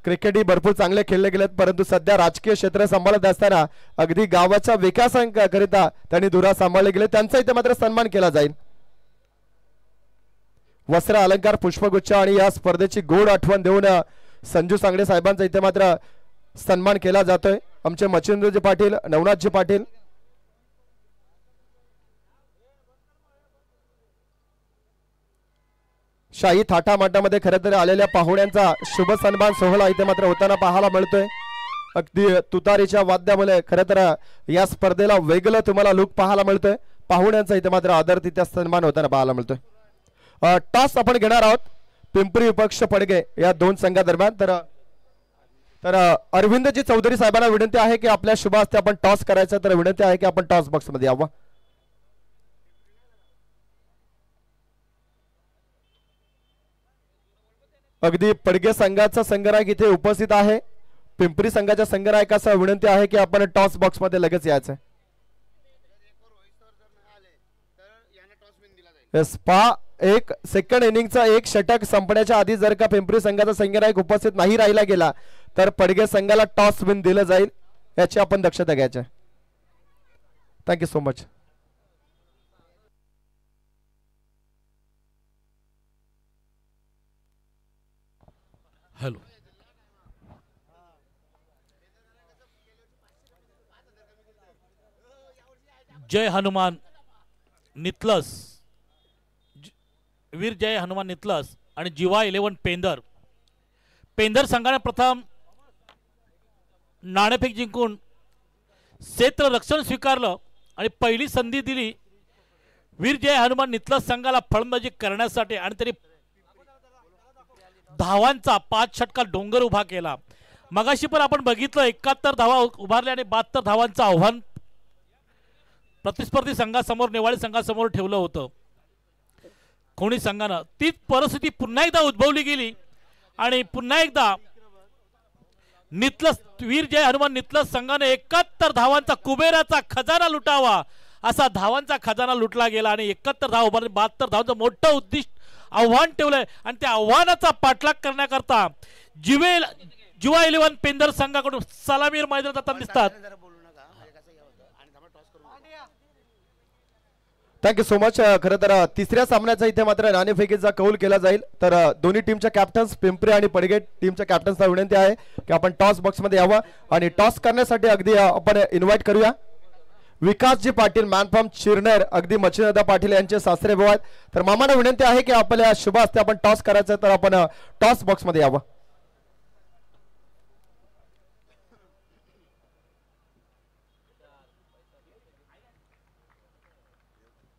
क्रिकेटही भरपूर चांगले खेळले गेलेत परंतु सध्या राजकीय क्षेत्र सांभाळत असताना अगदी गावाच्या विकासाकरिता त्यांनी धुरा सांभाळले गेले. त्यांचा इथे मात्र सन्मान केला जाईल. वस्त्र अलंकार पुष्पगुच्छ आणि या स्पर्धेची गोड आठवण देऊन संजू सांगडे साहेबांचा इथे मात्र सन्मान केला जातोय. आमचे मच्छिंद्रजी पाटील नवनाथजी पाटील शाही थाटामाटामध्ये खरं तर आलेल्या पाहुण्यांचा शुभ सन्मान सोहळा इथे मात्र होताना पाहायला मिळतोय. अगदी तुतारीच्या वाद्यामुळे खरं तर या स्पर्धेला वेगळं तुम्हाला लुक पाहायला मिळतोय. पाहुण्यांचा इथे मात्र आदर तिथे सन्मान होताना पाहायला मिळतोय. टॉस आपण घेणार आहोत पिंपरी विपक्ष पडगे या दोन संघादरम्यान. तर अरविंदजी चौधरी साहेबांना विनंती आहे की आपल्या शुभ हस्ते आपण टॉस करायचा. तर विनंती आहे की आपण टॉस बॉक्स मध्ये यावं. अगदी पडगे संघाचा संघनायक इथे उपस्थित आहे. पिंपरी संघाच्या संघनायकाचा विनंती आहे की आपण टॉस बॉक्स मध्ये लगेच यायचं. स्पा एक सेकंड इनिंगचा एक षटक संपण्याच्या आधी जर का पिंपरी संघाचा संघनायक उपस्थित नाही राहिला गेला तर पडगे संघाला टॉस विन दिलं जाईल. याची आपण दक्षता घ्यायची. Thank you so much. हॅलो. जय हनुमान नितलस, वीर जय हनुमान नितलस आणि जीवा 11 पेंदर. पेंदर संघाने प्रथम नाणेफेक जिंकून क्षेत्र रक्षण स्वीकारलं आणि पहिली संधी दिली वीर जय हनुमान नितलस संघाला फलंदाजी करण्यासाठी आणि तरी धावांचा 5 षटकार डोंगर उभा केला. मगाशी पण आपण बघितलं 71 धावा उभारल्या आणि 72 धावांचं आव्हान प्रतिस्पर्धी संघासमोर नेवाळी संघासमोर ठेवलं होतं. कोणी संघानं तीच परिस्थिती पुन्हा एकदा उद्भवली गेली आणि पुन्हा एकदा नितलस वीर जय हनुमान नितलस संघाने 71 धावांचा कुबेराचा खजाना लुटावा असा धावांचा खजाना लुटला गेला आणि 71 धावा उभारले 72 धावांचं मोठं उद्दिष्ट आव्हान ठेवलंय आणि त्या आव्हानाचा पाठलाग करण्याकरता जीवा 11 पेंदर संघाकडून सलामीर मैदानात जाताना दिसतात. Thank you so much. खरं तर तिसऱ्या सामन्याचा इथे मात्र नाणेफेकीचा कौल केला जाईल. तर दोन्ही टीमच्या कॅप्टन्स पिंपरी आणि पडगे टीमच्या कॅप्टन्सला विनंती आहे की आपण टॉस बॉक्स मध्ये यावं आणि टॉस करण्यासाठी अगदी आपण इन्व्हाइट करूया विकासजी पाटील मॅन फ्रॉम चिरनेर अगदी मच्छिंद्रदा पाटील यांचे सासरे भाऊ आहेत. तर मामांना विनंती आहे की आपल्या शुभ हस्ते आपण टॉस करायचं. तर आपण टॉस बॉक्स मध्ये यावं.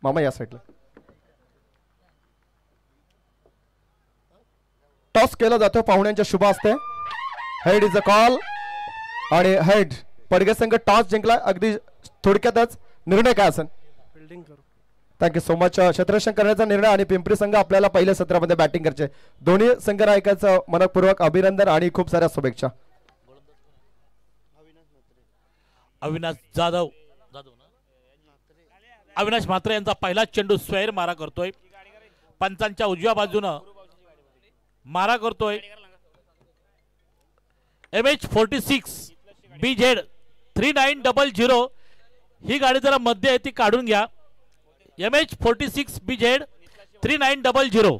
मामा या साईडला. टॉस केला जातो पाहुण्यांच्या शुभ हस्ते. हेड इज अ कॉल आणि हेड पडगे संघ टॉस जिंकला. अगदी थोडक्यातच निर्णय काय असेल. फिल्डिंग करू. Thank you so much. क्षेत्ररक्षण करण्याचा निर्णय आणि पिंपरी संघ आपल्याला पहिल्या सत्रामध्ये बॅटिंग करायचे. दोन्ही संघ नायकांचं मनपूर्वक अभिनंदन आणि खूप साऱ्या शुभेच्छा. अविनाश जाधव अविनाश म्हात्रे यांचा पहिला चेंडू स्वैर मारा करतोय. पंचांच्या उजव्या बाजूनं मारा करतोय MH46 BZ 3900. ही गाडी जरा मध्ये आहे ती काढून घ्या. MH46 BZ 3900.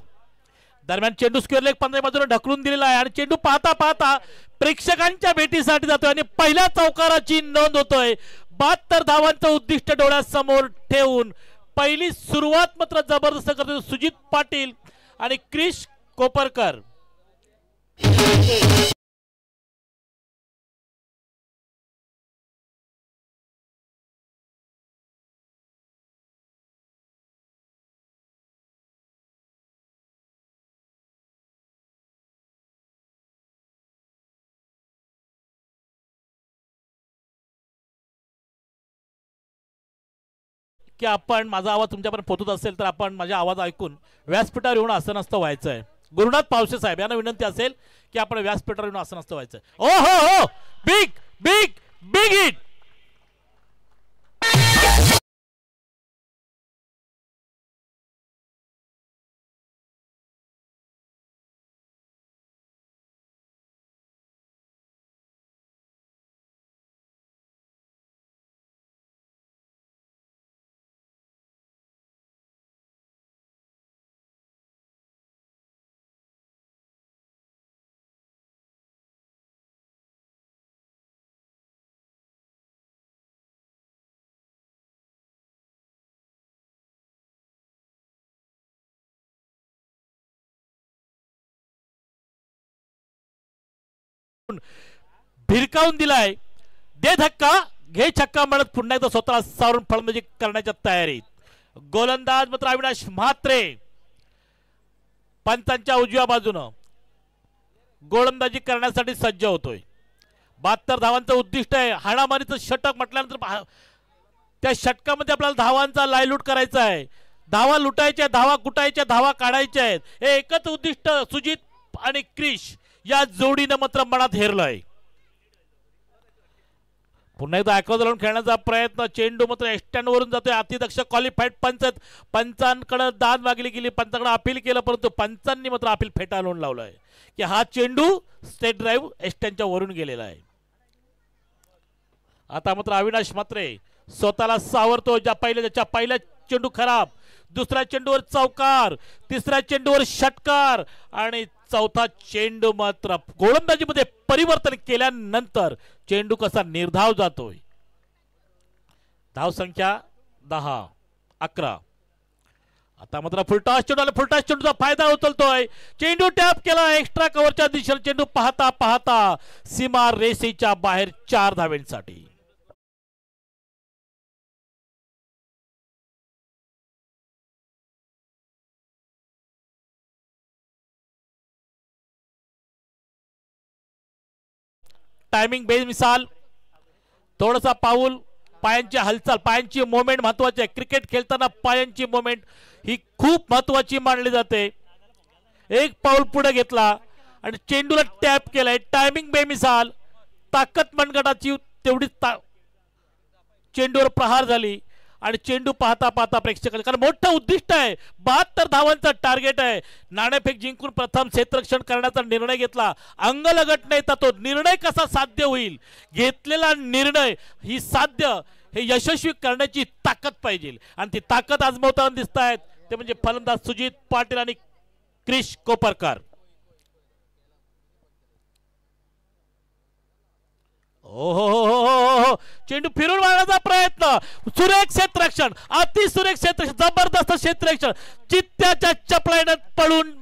दरम्यान चेंडू स्क्वेअर लेग 15 बाजूने ढकलून दिलेला आहे आणि चेंडू पाहता पाहता प्रेक्षकांच्या भेटीसाठी जातोय आणि पहिल्या चौकाराची नोंद होतोय. 72 धावांचं उद्दिष्ट डोळ्यासमोर ठेवून पहिली सुरुवात मात्र जबरदस्त करतो सुजित पाटील आणि क्रिश कोपरकर. की आपण माझा आवाज तुमच्यापर्यंत पोहोचत असेल तर आपण माझा आवाज ऐकून व्यासपीठावर येऊन आसनस्थ व्हायचंय. गुरुनाथ पावसे साहेब यांना विनंती असेल की आपण व्यासपीठावर येऊन आसनस्थ व्हायचंय. ओ हो हो बिग बिग बिग हिट. भिरकावून दिलाय. दे धक्का घे छक्का म्हणत पुन्हा एकदा स्वतःला सावरून फलंदाजी करण्याच्या तयारीत. गोलंदाज मात्र अविनाश म्हात्रे पंचांच्या उजव्या बाजूनं गोलंदाजी करण्यासाठी सज्ज होतोय. 72 धावांचं उद्दिष्ट आहे. हाणामारीचं षटक म्हटल्यानंतर त्या षटकामध्ये आपल्याला धावांचा लायलूट करायचा आहे. धावा लुटायच्या, धावा कुटायच्या, धावा काढायच्या आहेत. हे एकच उद्दिष्ट सुजित आणि क्रिश या जोडीनं मात्र मनात हेरलंय. पुन्हा एकदा अॅक्रॉस लावून खेळण्याचा प्रयत्न. चेंडू मात्र एस्टँडवरून जातोय. अतिदक्ष क्वालिफाईड पंच पंचांकडे दाद मागली गेली, पंचांकडे अपील केलं, परंतु पंचांनी मात्र अपील फेटाळून लावलंय की हा चेंडू स्टेट ड्राईव्ह एस्टँडच्या वरून गेलेला आहे. आता मात्र अविनाश म्हात्रे स्वतःला सावरतो. ज्याच्या पहिल्या चेंडू खराब, दुसऱ्या चेंडूवर चौकार, तिसऱ्या चेंडूवर षटकार आणि चौथा चेंडू मात्र गोलंदाजीमध्ये परिवर्तन केल्यानंतर चेंडू कसा निर्धाव जातोय. धाव संख्या 10-11. आता मात्र फुलटॉस चेंडू, फुलटॉस चेंडूचा फायदा उचलतोय. चेंडू टॅप केला एक्स्ट्रा कव्हरच्या दिशेने. चेंडू पाहता पाहता सीमा रेषेच्या बाहेर 4 धावांसाठी. टायमिंग बेमिसाल, थोडासा पाऊल, पायांची हालचाल, पायांची मोमेंट महत्वाची आहे. क्रिकेट खेळताना पायांची मोमेंट ही खूप महत्वाची मानली जाते. एक पाऊल पुढे घेतला आणि चेंडूला टॅप केलाय. टायमिंग बेमिसाल, ताकद मनगटाची तेवढी चेंडूवर प्रहार झाली आणि चेंडू पाहता पाहता प्रेक्षकांना, कारण मोठं उद्दिष्ट आहे, 72 धावांचं टार्गेट आहे. नाणेफेक जिंकून प्रथम क्षेत्ररक्षण करण्याचा निर्णय घेतला. अंगलगट नाही तर तो निर्णय कसा साध्य होईल, घेतलेला निर्णय ही साध्य हे यशस्वी करण्याची ताकद पाहिजे आणि ती ताकद आजमावताना दिसत आहेत ते म्हणजे फलंदाज सुजित पाटील आणि क्रिश कोपरकर. हो चेंडू फिरून मारण्याचा प्रयत्न, सुरेख क्षेत्ररक्षण, अति सुरेख क्षेत्ररक्षण, जबरदस्त क्षेत्ररक्षण, चित्त्याच्या चपळाईने पळून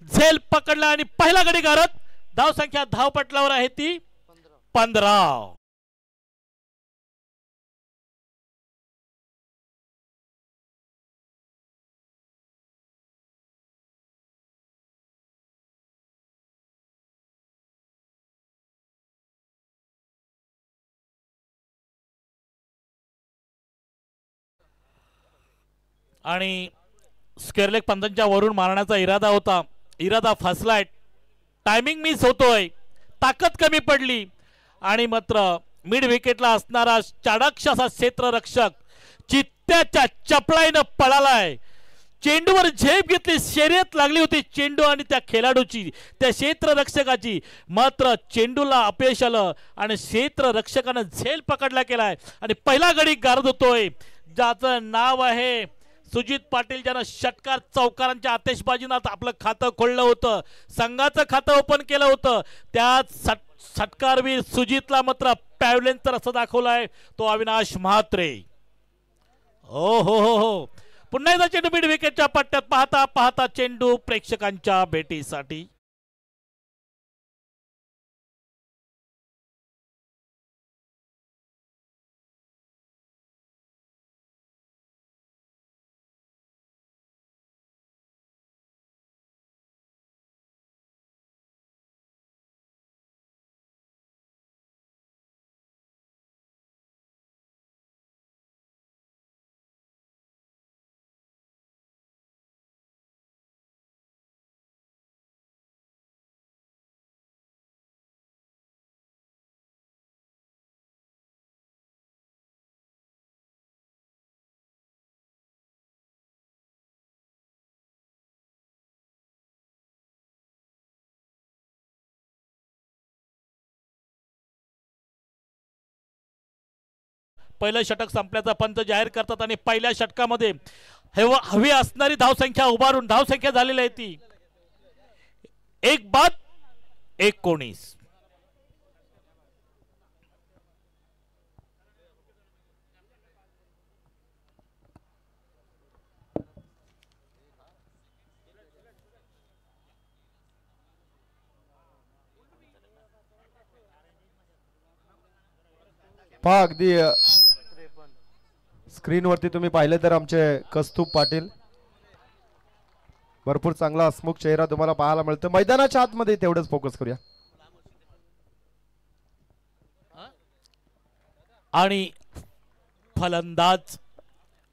झेल पकडला आणि पहिला गडी गारत. धाव संख्या धावपटलावर आहे ती 15. आणि स्क्वेअर लेग पंचांच्या वरून मारण्याचा इरादा होता, इरादा फसलाय. टायमिंग मिस होतोय, ताकद कमी पडली आणि मात्र मिड विकेटला असणारा चाणाक्ष असा क्षेत्ररक्षक चित्त्याच्या चपळाईनं पळालाय. चेंडूवर झेप घेतली, शर्यत लागली होती चेंडू आणि त्या खेळाडूची, त्या क्षेत्ररक्षकाची, मात्र चेंडूला अपयश आलं आणि क्षेत्ररक्षकानं झेल पकडला केलाय आणि पहिला गडी गारद होतोय ज्याचं नाव आहे सुजित पाटील, ज्यानं षटकार चौकारांच्या आतिषबाजीनं आपलं खातं खोललं होतं, संघाचं खातं ओपन केलं होतं. त्यात षटकारवीर सुजितला मात्र पॅव्हलियनचा रस्ता दाखवलाय तो अविनाश म्हात्रे. हो पुन्हा एकदा चेंडू मिड विकेटच्या पट्ट्यात, पाहता पाहता चेंडू प्रेक्षकांच्या भेटीसाठी. पहिलं षटक संपल्याचा पंच जाहीर करतात आणि पहिल्या षटकामध्ये हवी असणारी धावसंख्या उभारून धावसंख्या झालेली आहे ती 1-19. पहा अगदी स्क्रीनवरती तुम्ही पाहिले तर आमचे कस्तूप पाटील भरपूर चांगला हसमुख चेहरा तुम्हाला पाहायला मिळतो. मैदानाच्या आतमध्ये तेवढंच फोकस करूया. आणि फलंदाज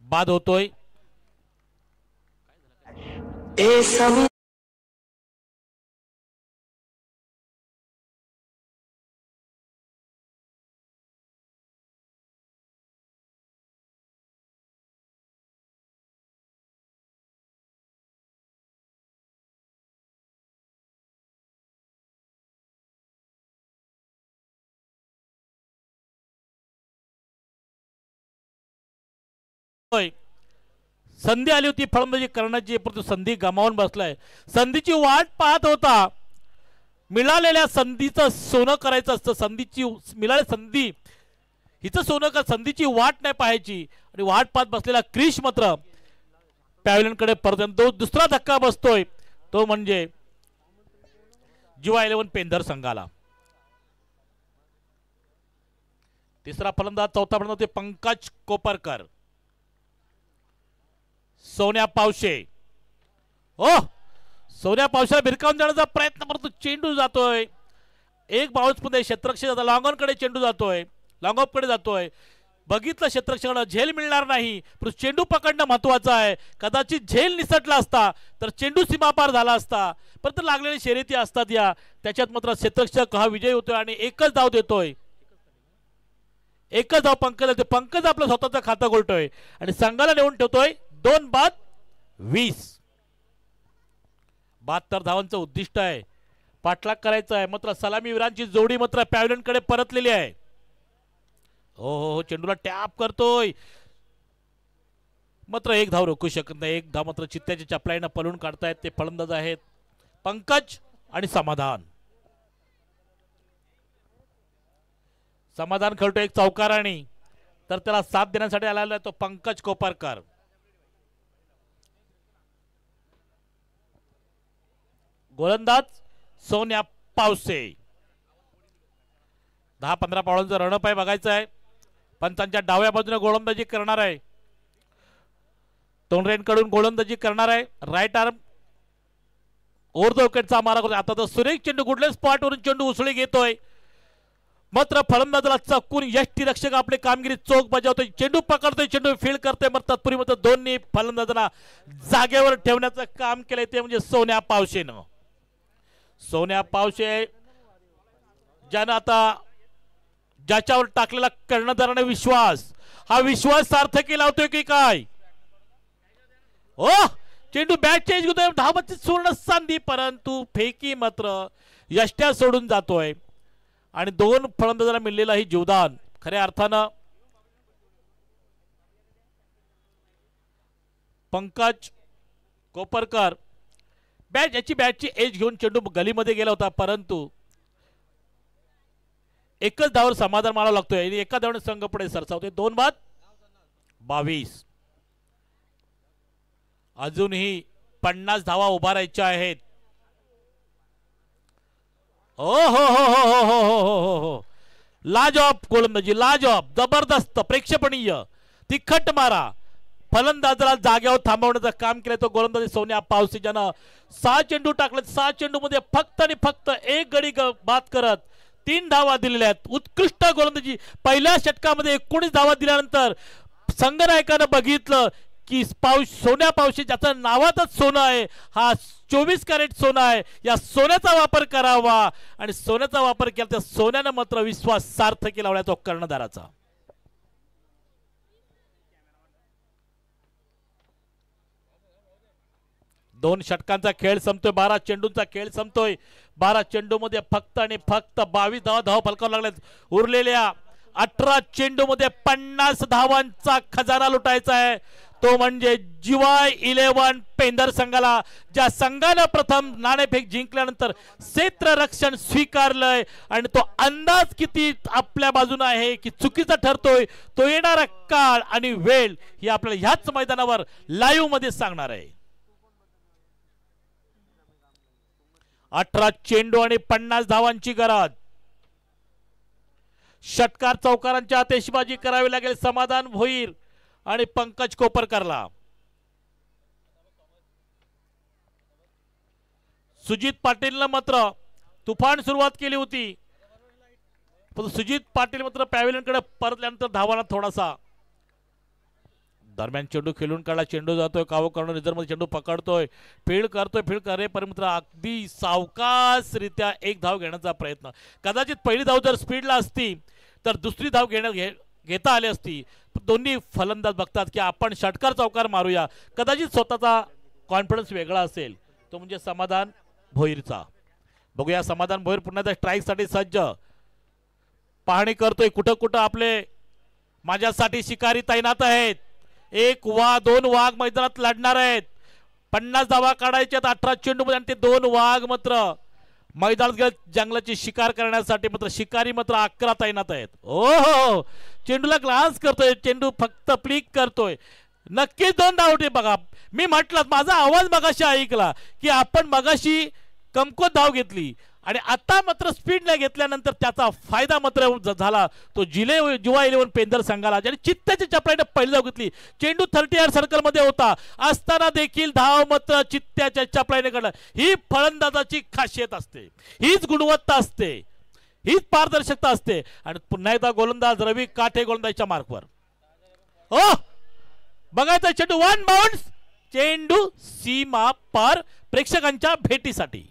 बाद होतोय. संधी आली होती फलंदाजी करण्याची, परंतु संधी गमावून बसलाय. संधीची वाट पाहत होता. मिळालेल्या संधीचं सोनं करायचं असतं. संधीची मिळाली संधी हिचं सोनं का, संधीची वाट नाही पाहायची. आणि वाट पाहत बसलेला क्रिश मात्र पॅव्हलियन कडे परत दुसरा धक्का बसतोय. तो म्हणजे जीवा 11 पेंधर संघाला. तिसरा फलंदाज, चौथा फलंदाज ते पंकज कोपरकर. सोन्या पावशे, ओ सोन्या पावशेला भिरकावून देण्याचा प्रयत्न करतो. चेंडू जातोय एक बाउन्स मध्ये, क्षेत्ररक्षक जातो लॉंग ऑन कडे, चेंडू जातोय लॉंग ऑफ कडे जातोय. बघितलं क्षेत्ररक्षकाला झेल मिळणार नाही, पण चेंडू पकडणं महत्वाचं आहे. कदाचित झेल निसटला असता तर चेंडू सीमापार झाला असता, परंतु लागलेली शर्यती असतात या, त्याच्यात मात्र क्षेत्ररक्षक हा विजय होतोय आणि एकच धाव देतोय. एकच धाव पंकज, पंकज आपलं स्वतःचं खातं गोलतोय आणि संघाला नेऊन ठेवतोय 2 बाद 20. 72 धावांचं उद्दिष्ट आहे, पाठलाग करायचा आहे. मात्र सलामीवीरांची जोडी मात्र पॅव्हलियन कडे परतलेली आहे. हो चेंडूला टॅप करतोय, मात्र एक धाव रोखू शकत नाही. एक धाव मात्र चित्त्याच्या चपलाईनं पळून काढतायत ते फलंदाज आहेत पंकज आणि समाधान. समाधान खेळतो एक चौकाराणी, तर त्याला साथ देण्यासाठी आलेला आहे तो पंकज कोपरकर. गोलंदाज सोन्या पावसे. 10-15 पावलांचं रणप आहे, बघायचं आहे. पंचांच्या डाव्या बाजूने गोलंदाजी करणार आहे, तोंडरेन कडून गोलंदाजी करणार आहे. राईट आर्म ओव्हर द विकेटचा मारा करतो. आता तो सुरेख चेंडू कुठल्या स्पॉट वरून चेंडू उसळी घेतोय, मात्र फलंदाजाला चकून यष्टीरक्षक आपली कामगिरी चोख बजावतोय. चेंडू पकडतोय, चेंडू फील्ड करतोय, मात्र तत्पूर्वी मात्र दोन्ही फलंदाजांना जागेवर ठेवण्याचं काम केलंय ते म्हणजे सोन्या पावशेनं. सोन्या पावशे ज्यानं आता ज्याच्यावर टाकलेला कर्णधाराने विश्वास, हा विश्वास सार्थकी लावतोय की काय. ओ चेंडू बॅट चेंज होतोय, धावची सुवर्ण संधी, परंतु फेकी मात्र यष्ट्या सोडून जातोय. आणि 2 फलंदाजांना मिळलेला ही जीवदान खऱ्या अर्थानं पंकज कोपरकर बॅटची एज घेऊन चेंडू गलीमध्ये गेला होता, परंतु एकच धावावर समाधान मानावं लागतोय. एका धावाने संघ पुढे सरसावतोय. 2 बाद 22. अजूनही 50 धावा उभारायच्या आहेत. हो हो हो हो हो हो हो हो हो लाजवाब गोलंदाजी, लाजवाब, जबरदस्त, प्रेक्षपणीय, तिखट मारा. फलंदाजाला जाग्यावर थांबवण्याचं काम केलं तो गोलंदाजी सोन्या पावसे, ज्यानं 6 चेंडू टाकले. 6 चेंडू मध्ये फक्त आणि फक्त एक गडी बाद करत 3 धावा दिलेल्या आहेत. उत्कृष्ट गोलंदाजी. पहिल्या षटकामध्ये 19 धावा दिल्यानंतर संघनायकानं बघितलं की सोन्या पावशे, ज्याचं नावातच सोनं आहे, हा 24 कॅरेट सोनं आहे, या सोन्याचा वापर करावा. आणि सोन्याचा वापर केला त्या सोन्यानं मात्र विश्वास सार्थकी लावला तो कर्णधाराचा. दोन षटकांचा खेळ संपतोय, 12 चेंडूंचा खेळ संपतोय. 12 चेंडू मध्ये फक्त आणि फक्त 22 धावा फलकावर लागल्यात. उरलेल्या 18 चेंडू मध्ये 50 धावांचा खजाना लुटायचा आहे, तो म्हणजे जीवा 11 पेंधर संघाला. ज्या संघानं प्रथम नाणेफेक जिंकल्यानंतर क्षेत्ररक्षण स्वीकारलंय आणि तो अंदाज किती आपल्या बाजूने आहे की चुकीचा ठरतोय, तो येणारा काळ आणि वेळ ही आपल्याला ह्याच मैदानावर लाईव्ह मध्ये सांगणार आहे. 18 चेंडू आणि 50 धावांची गरज. षटकार चौकारांच्या आतिषबाजी करावी लागेल समाधान भोईर आणि पंकज कोपरकरला. सुजित पाटीलनं मात्र तुफान सुरुवात केली होती, पण सुजित पाटील मात्र पॅव्हिलियनकडे परतल्यानंतर धावांना थोडासा दरम्यान चेंडू खेळून काढला. चेंडू जातोय कावो करून रिझर्व मध्ये चेंडू पकडतोय, फील्ड करे पण मित्र अगदी सावकाशरित्या एक धाव घेण्याचा प्रयत्न. कदाचित पहिली धाव जर स्पीडला असती तर दुसरी धाव घेता आली असती. दोन्ही फलंदाज बघतात की आपण षटकार चौकार मारूया. कदाचित स्वतःचा कॉन्फिडन्स वेगळा असेल, तो म्हणजे समाधान भोईरचा. बघूया समाधान भोईर पुन्हा एकदा स्ट्राईकसाठी सज्ज. पाहणी करतोय कुठं कुठं आपले माझ्यासाठी शिकारी तैनात आहेत. 1 वा 2 वाघ मैदानात लढणार आहेत. 50 धावा काढायच्या 18 चेंडू मध्ये, आणि ते 2 वाघ मात्र मैदानात गेले जंगलाची शिकार करण्यासाठी. मात्र शिकारी मात्र 11 तैनात आहेत. हो, चेंडूला ग्लास करतोय, चेंडू फक्त प्लिक करतोय. नक्कीच 2 धाव. बघा मी म्हटलं, माझा आवाज मगाशी ऐकला की आपण मगाशी कमकुवत धाव घेतली आणि आता मात्र स्पीडने घेतल्यानंतर त्याचा फायदा मात्र झाला तो जुवा 11 पेंदर संघाला, ज्याने चित्त्याच्या चपळाने पहिली धाव घेतली. चेंडू 30 यार्ड सर्कल मध्ये होता असताना देखील धाव मात्र चित्त्याच्या चपळाने काढला. ही फलंदाजाची खासियत असते, हीच गुणवत्ता असते, हीच पारदर्शकता असते. आणि पुन्हा एकदा गोलंदाज रवी काठे गोलंदाजच्या मार्कवर. हो बघायचा चेंडू 1 बाउंस, चेंडू सीमा पार प्रेक्षकांच्या भेटीसाठी.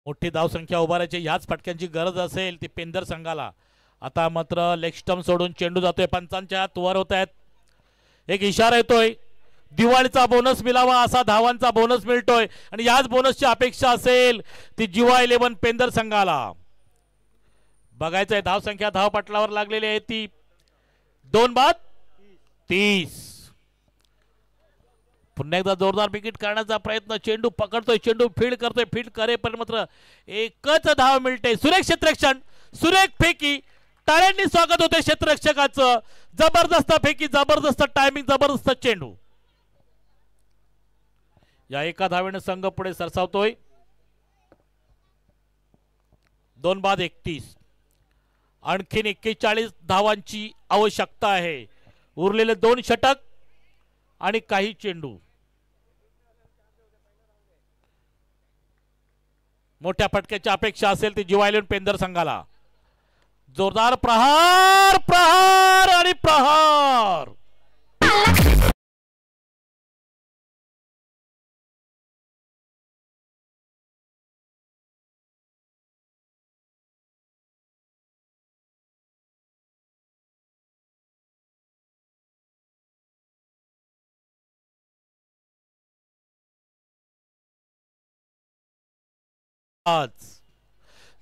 मोठी धावसंख्या उभारायची ह्याच फटक्यांची गरज असेल ती पेंदर संघाला. आता मात्र लेग स्टंप सोडून चेंडू जातोय, पंचांच्या हात वर होत आहेत. एक इशारा येतोय, दिवाळीचा बोनस मिळावा असा धावांचा बोनस मिळतोय आणि याच बोनसची अपेक्षा असेल ती जुवा 11 पेंदर संघाला. बघायचंय धावसंख्या धावपटलावर लागलेली आहे ती 2 बाद 30. पुन्हा एकदा जोरदार विकेट काढण्याचा प्रयत्न. चेंडू पकडतोय, चेंडू फील्ड करतोय, फील्ड करे पण मात्र एकच धाव मिळते. सुरेख क्षेत्ररक्षण, सुरेख फेकी, टाळ्यांनी स्वागत होते क्षेत्ररक्षकाचं. जबरदस्त फेकी, जबरदस्त टायमिंग, जबरदस्त चेंडू. या एका धावेने संघ पुढे सरसावतोय. 2 बाद 31. आणखीन 41 धावांची आवश्यकता आहे. उरलेले 2 षटक आणि काही चेंडू. मोठ्या फटक्याची अपेक्षा असेल ती जुवा 11 पेंदर संघाला. जोरदार प्रहार, प्रहार आणि प्रहार.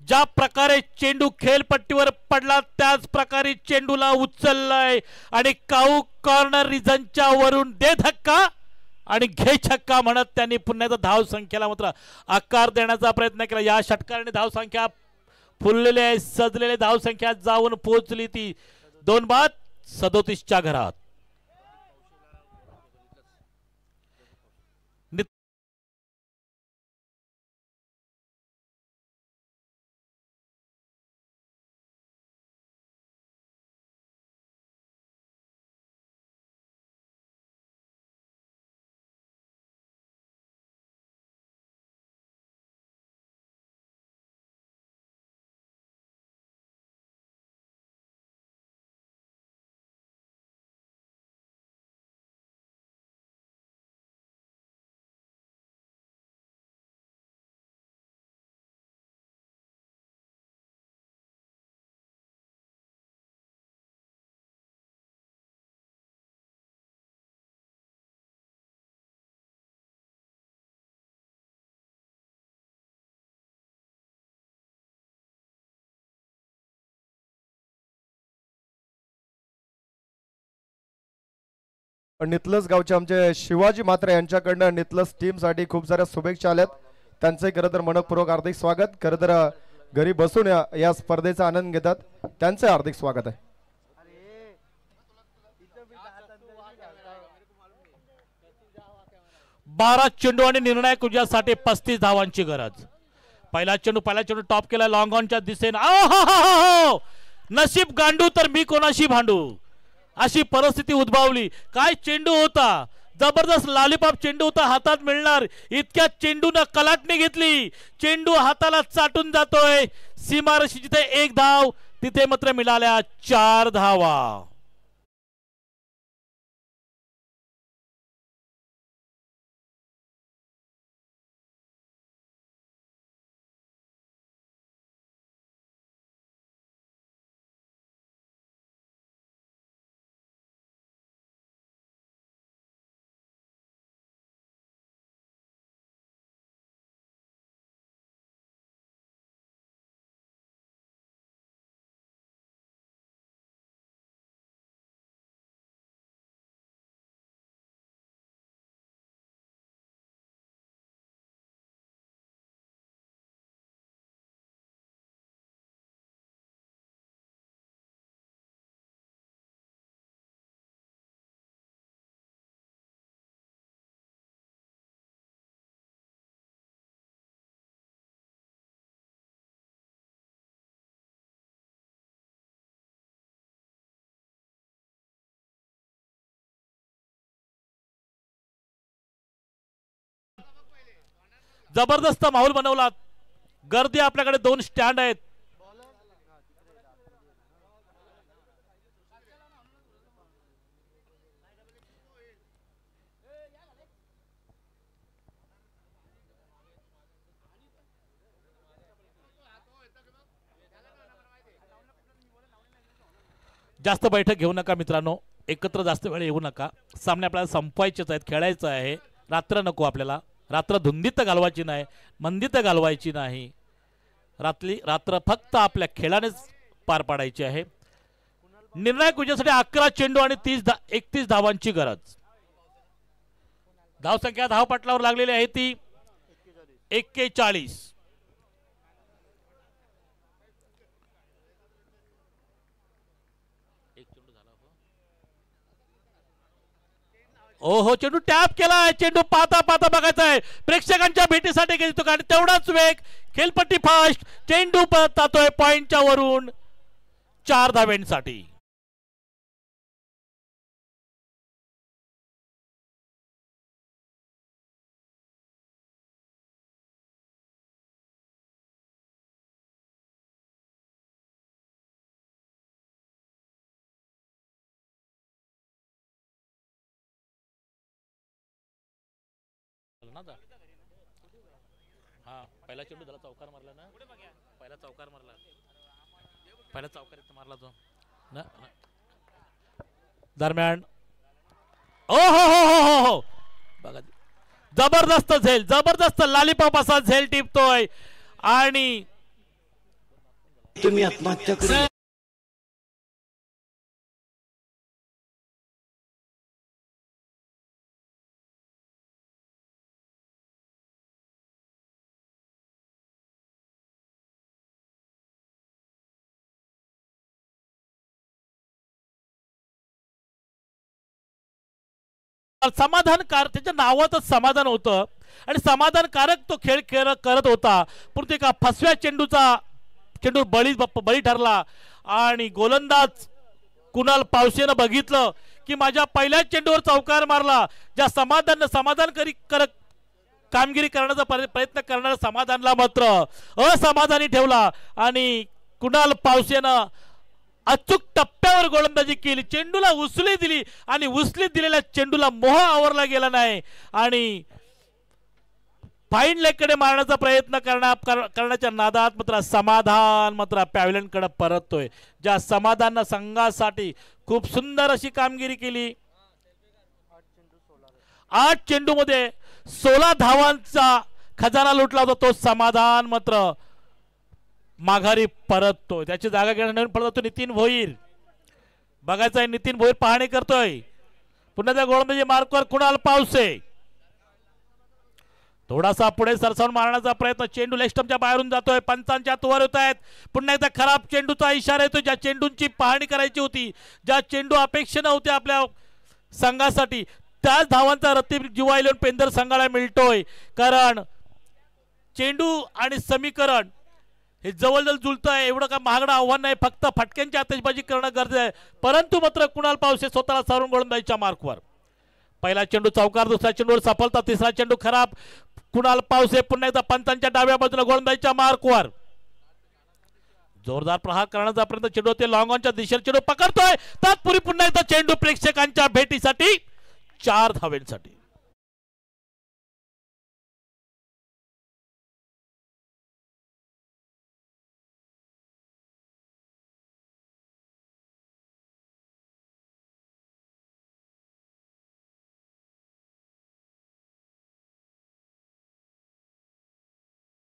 ज्या प्रकारे चेंडू खेळपट्टीवर पडला त्याच प्रकारे चेंडूला उचललाय आणि काऊ कॉर्नर रिजनच्या वरून दे धक्का आणि घे छक्का म्हणत त्यांनी पुन्हा एकदा धाव संख्येला मात्र आकार देण्याचा प्रयत्न केला. या षटकाराने धाव संख्या फुललेले सजलेले धाव संख्या जाऊन पोहोचली ती 2 बाद 37च्या घरात. नितलस गावचे आमचे शिवाजी म्हात्रे यांच्याकडनं नितलस टीम साठी खूप साऱ्या शुभेच्छा आल्यात. त्यांचे खरं तर मनपूर्वक हार्दिक स्वागत. खरं तर घरी बसून या स्पर्धेचा आनंद घेतात, त्यांचे हार्दिक स्वागत आहे. 12 चेंडू आणि निर्णायक उद्यासाठी 35 धावांची गरज. पहिला चेंडू टॉप केला लॉंग ऑनच्या दिशेने. नशीब गांडू तर मी कोणाशी भांडू अशी परिस्थिती उद्भवली. काय चेंडू होता, जबरदस्त लॉलीपॉप चेंडू होता, हातात मिळणार इतक्या चेंडूनं कलाटणी घेतली. चेंडू हाताला चाटून जातोय. सीमारेषी जिथे 1 धाव तिथे मात्र मिळाल्या 4 धावा. जबरदस्त माहोल बनवला. गर्दी आपल्याकडे 2 स्टँड आहेत. जास्त बैठक घेऊ नका मित्रांनो, एकत्र जास्त वेळ येऊ नका. सामने आपल्याला संपवायचेच आहेत, खेळायचं आहे. रात्र नको आपल्याला, रात्र धुंदीत घालवायची नाही, मंदीत घालवायची नाही. रात्र फक्त आपल्या खेळानेच पार पाडायची आहे. निर्णायक विजयासाठी 11 चेंडू आणि 31 धावांची गरज. धावसंख्या धावपटलावर लागलेली आहे ती 41. ओहो, चेंडू टॅप केलाय. चेंडू पाहता पाहता बघायचा आहे, प्रेक्षकांच्या भेटीसाठी घेतो कारण तेवढाच वेग, खेळपट्टी फास्ट. चेंडू जातोय पॉइंटच्या वरून 4 धाव्यांसाठी. हा, पहिला चेंडू झाला, चौकार मारला ना, पहिला चौकार मारला, पहिला चौकार मारला तो ना. दरम्यान ओ हो हो हो हो हो बघा, जबरदस्त झेल, जबरदस्त लॉलीपॉप असा झेल टिपतोय आणि तुम्ही आत्महत्या करू. समाधानकारक, त्याच्या नावातच समाधान होतं आणि समाधानकारक तो खेळ करत होता. पण ते का फसव्या चेंडू बळी ठरला आणि गोलंदाज कुणाल पावसेनं बघितलं की माझ्या पहिल्या चेंडूवर चौकार मारला. ज्या समाधानकारक कामगिरी करण्याचा प्रयत्न करणाऱ्या समाधानला मात्र असमाधानी ठेवला आणि कुणाल पावसेनं अचूक टप्प्यावर गोलंदाजी केली. चेंडूला उसळी दिली आणि उसळीत दिलेल्या चेंडूला मोह आवरला गेला नाही आणि फाईन लेगकडे मारण्याचा प्रयत्न करण्याच्या नादात मात्र समाधान मात्र पॅव्हलियनकडे परततोय. ज्या समाधाननं संघासाठी खूप सुंदर अशी कामगिरी केली. 8 चेंडूमध्ये 16 धावांचा खजाना लुटला होता तो समाधान मात्र माघारी परततोय. त्याची जागा घेण्यासाठी पडतो नितीन भोईर. बघायचा आहे, नितीन भोईर पाहणी करतोय. पुन्हा त्या गोलंदाजी मार्कवर कुणाल पावसे थोडासा पुढे सरसावून मारण्याचा प्रयत्न, चेंडू लेग स्टंपच्या बाहेरून जातोय, पंचांच्या हातवर होत आहेत. पुन्हा एकदा खराब चेंडूचा इशारा येतो. ज्या चेंडूंची पाहणी करायची होती, ज्या चेंडू अपेक्षित होते आपल्या संघासाठी, त्याच धावांचा रतीब जिवा इलेव्हन पेंदर संघाला मिळतोय. कारण चेंडू आणि समीकरण हे जवळजवळ जुळत आहे. एवढं का महागडं आव्हान नाही, फक्त फटक्यांची आतषबाजी करणं गरजेचं आहे. परंतु मात्र कुणाल पावसे स्वतःला सारून गोलंदाजीच्या मार्कवर. पहिला चेंडू चौकार, दुसऱ्या चेंडूवर सफलता, तिसरा चेंडू खराब. कुणाल पावसे पुन्हा एकदा पंचांच्या डाव्या बाजूला गोलंदाजीच्या मार्कवर जोरदार प्रहार करण्याचा प्रयत्न, चेंडू ते लॉंग ऑनच्या दिशेने चेंडू पकडतोय. तत्पूर्वी पुन्हा एकदा चेंडू प्रेक्षकांच्या भेटीसाठी 4 धावांसाठी.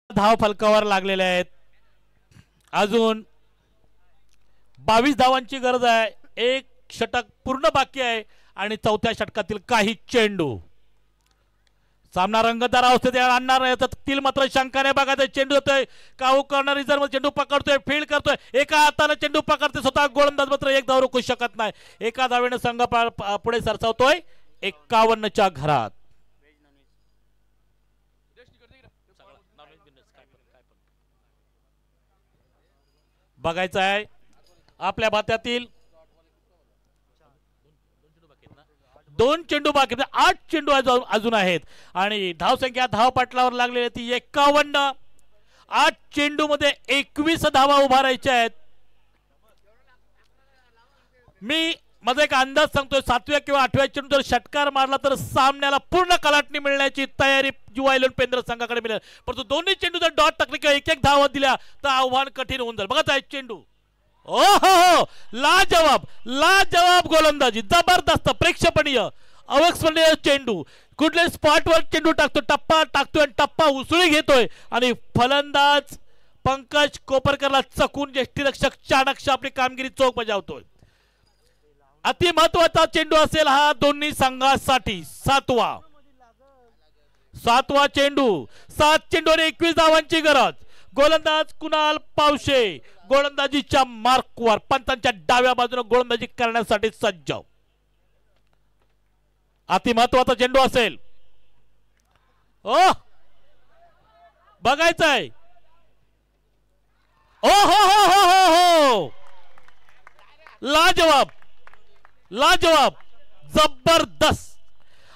धाव फलकावर लागलेले आहेत. अजून 22 धावांची गरज आहे. एक षटक पूर्ण बाकी आहे आणि चौथ्या षटकातील काही चेंडू सामना रंगतदार अवस्थेत आणणार नाही. मात्र शंकाने बघायचं, चेंडू होतोय काऊ कॉर्नर रिझर्व, चेंडू पकडतोय, फील्ड करतोय, एका हाताने चेंडू पकडतोय स्वतः गोलंदाज, मात्र एक धाव रोखू शकत नाही. एका धावेने संघ पुढे सरसावतोय 51च्या घरात. बघायचं आहे आपल्या बात्यातील 2 चेंडू बाकी, 8 चेंडू अजून आहेत आणि धावसंख्या धावपटलावर लागलेली ती 51. 8 चेंडू मध्ये 21 धावा उभारायच्या आहेत. मी माझा एक अंदाज सांगतोय, 7व्या किंवा 8व्या चेंडू जर षटकार मारला तर सामन्याला पूर्ण कलाटणी मिळण्याची तयारी जिवा इलेव्हन पेंदर संघाकडे मिळेल. परंतु दोन्ही चेंडू जर डॉट टाकले किंवा एक धावा दिल्या तर आव्हान कठीण होऊन जाईल. बघा चेंडू, ओ हो, लाजवाब लाजवाब गोलंदाजी, जबरदस्त प्रेक्षणीय अविस्मरणीय चेंडू. कुठल्या स्पॉटवर चेंडू टाकतो, टप्पा टाकतोय आणि टप्पा उसळी घेतोय आणि फलंदाज पंकज कोपरकरला चकून यष्टीरक्षक चाणक्य आपली कामगिरी चोख बजावतोय. अति महत्वाचा चेंडू असेल हा दोन्ही संघासाठी. 7वा चेंडू, 7 चेंडूवर 21 धावांची गरज. गोलंदाज कुणाल पावसे गोलंदाजीच्या मार्कवर, पंचांच्या डाव्या बाजूने गोलंदाजी करण्यासाठी सज्ज. अति महत्वाचा चेंडू असेल. ओ बघायचं आहे, ओ हो हो हो हो हो, लाजवाब लाजवाब, जबरदस्त.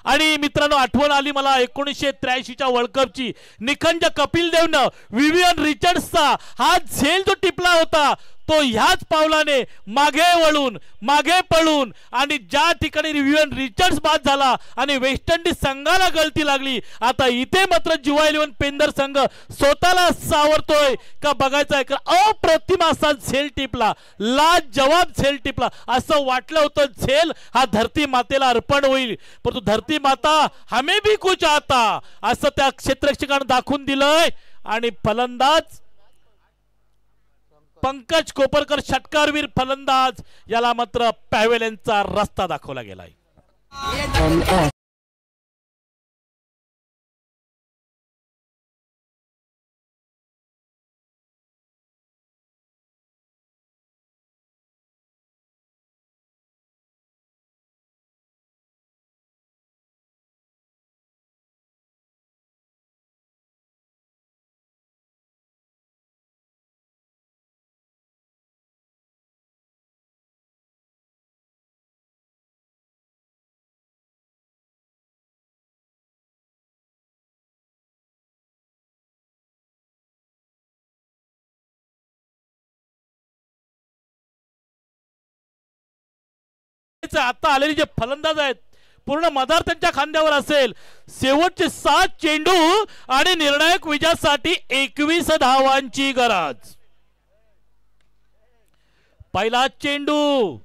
आणि मित्रांनो, आठवण आली मला 1983च्या वर्ल्ड कपची. निखंज कपिल देवनं विवियन रिचर्ड्सचा हा झेल जो टिपला होता तो ह्याच पावलाने मागे वळून मागे पळून आणि ज्या ठिकाणी विवियन रिचर्ड्स बाद झाला आणि वेस्ट इंडिज संघाला गळती लागली, आता इथे मात्र जिवा इलेव्हन पेंदर संघ स्वतःला सावरतोय का बघायचं आहे. अप्रतिम असा झेल टिपला, लाजवाब झेल टिपला. असं वाटलं होतं झेल हा धरती मातेला अर्पण होईल, परंतु धरती माता हमें भी कुछ आता असं त्या क्षेत्ररक्षकाने दाखवून दिलंय. आणि फलंदाज पंकज कोपरकर षटकारवीर फलंदाज याला मात्र पॅव्हेलियनचा रस्ता दाखवला गेलाय. आता आलेले जे फलंदाज आहेत पूर्ण मदार त्यांच्या खांद्यावर असेल. शेवटचे 7 चेंडू आणि निर्णायक विजयासाठी 21 धावांची गरज. पहिला चेंडू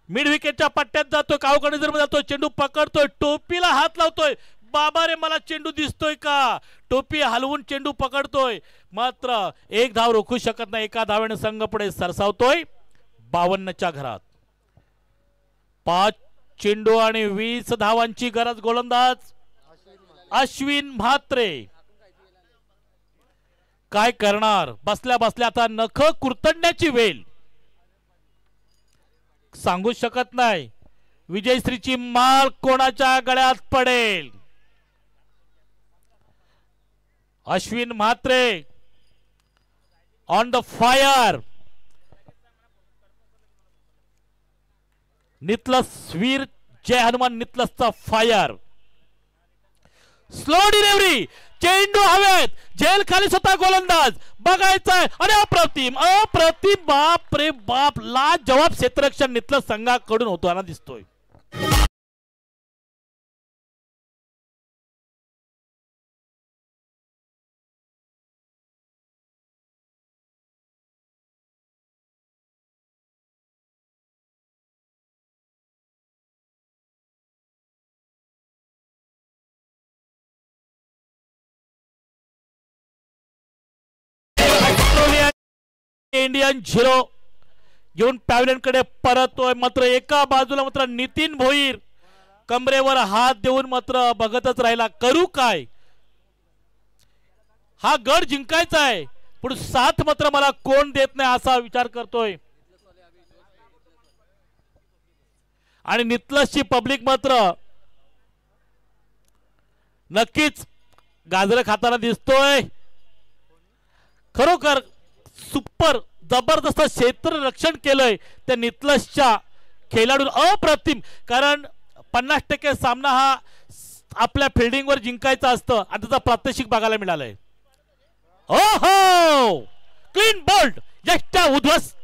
मिड विकेटच्या पट्ट्यात जातोय, कावकडे जर जातोय, चेंडू पकडतोय, टोपीला हात लावतोय. बाबा रे मला चेंडू दिसतोय का, टोपी हलवून चेंडू पकडतोय, मात्र एक धाव रोखू शकत नाही. एका धावेने संघ पुढे सरसावतोय 52च्या घरात. 5 चेंडू आणि 20 धावांची गरज. गोलंदाज अश्विन म्हात्रे काय करणार. बसल्या बसल्या आता नख कुरतडण्याची वेळ. सांगू शकत नाही विजयश्रीची माळ कोणाच्या गळ्यात पडेल. Ashwin Mhatre on the fire. Nitlas Veer Jai Hanuman नितलसचा फायर. Slow delivery. चेंडू हवेत. झेल खाली स्वतः गोलंदाज बघायचाय आणि अप्रतिम अप्रतिम. बाप रे बाप. लाजवाब क्षेत्ररक्षण नितलस संघाकडून होताना दिसतोय. इंडियन 0 घेऊन पॅव्हलियन कडे परततोय. मात्र एका बाजूला मात्र नितीन भोईर कमरेवर हात देऊन मात्र बघतच राहिला. करू काय. हा गड जिंकायचा आहे पण साथ मात्र मला कोण देत नाही असा विचार करतोय. आणि नितलसची पब्लिक मात्र नक्कीच गाजर खाताना दिसतोय. खरोखर सुपर जबरदस्त क्षेत्र रक्षण केलंय त्या नितलसच्या खेळाडू. अप्रतिम. कारण 50% सामना हा आपल्या फिल्डिंगवर जिंकायचा असतं आणि त्याचा प्रात्यक्षिक बघायला मिळालंय. ओहो क्लीन बोल्ड यष्टा उद्ध्वस्त.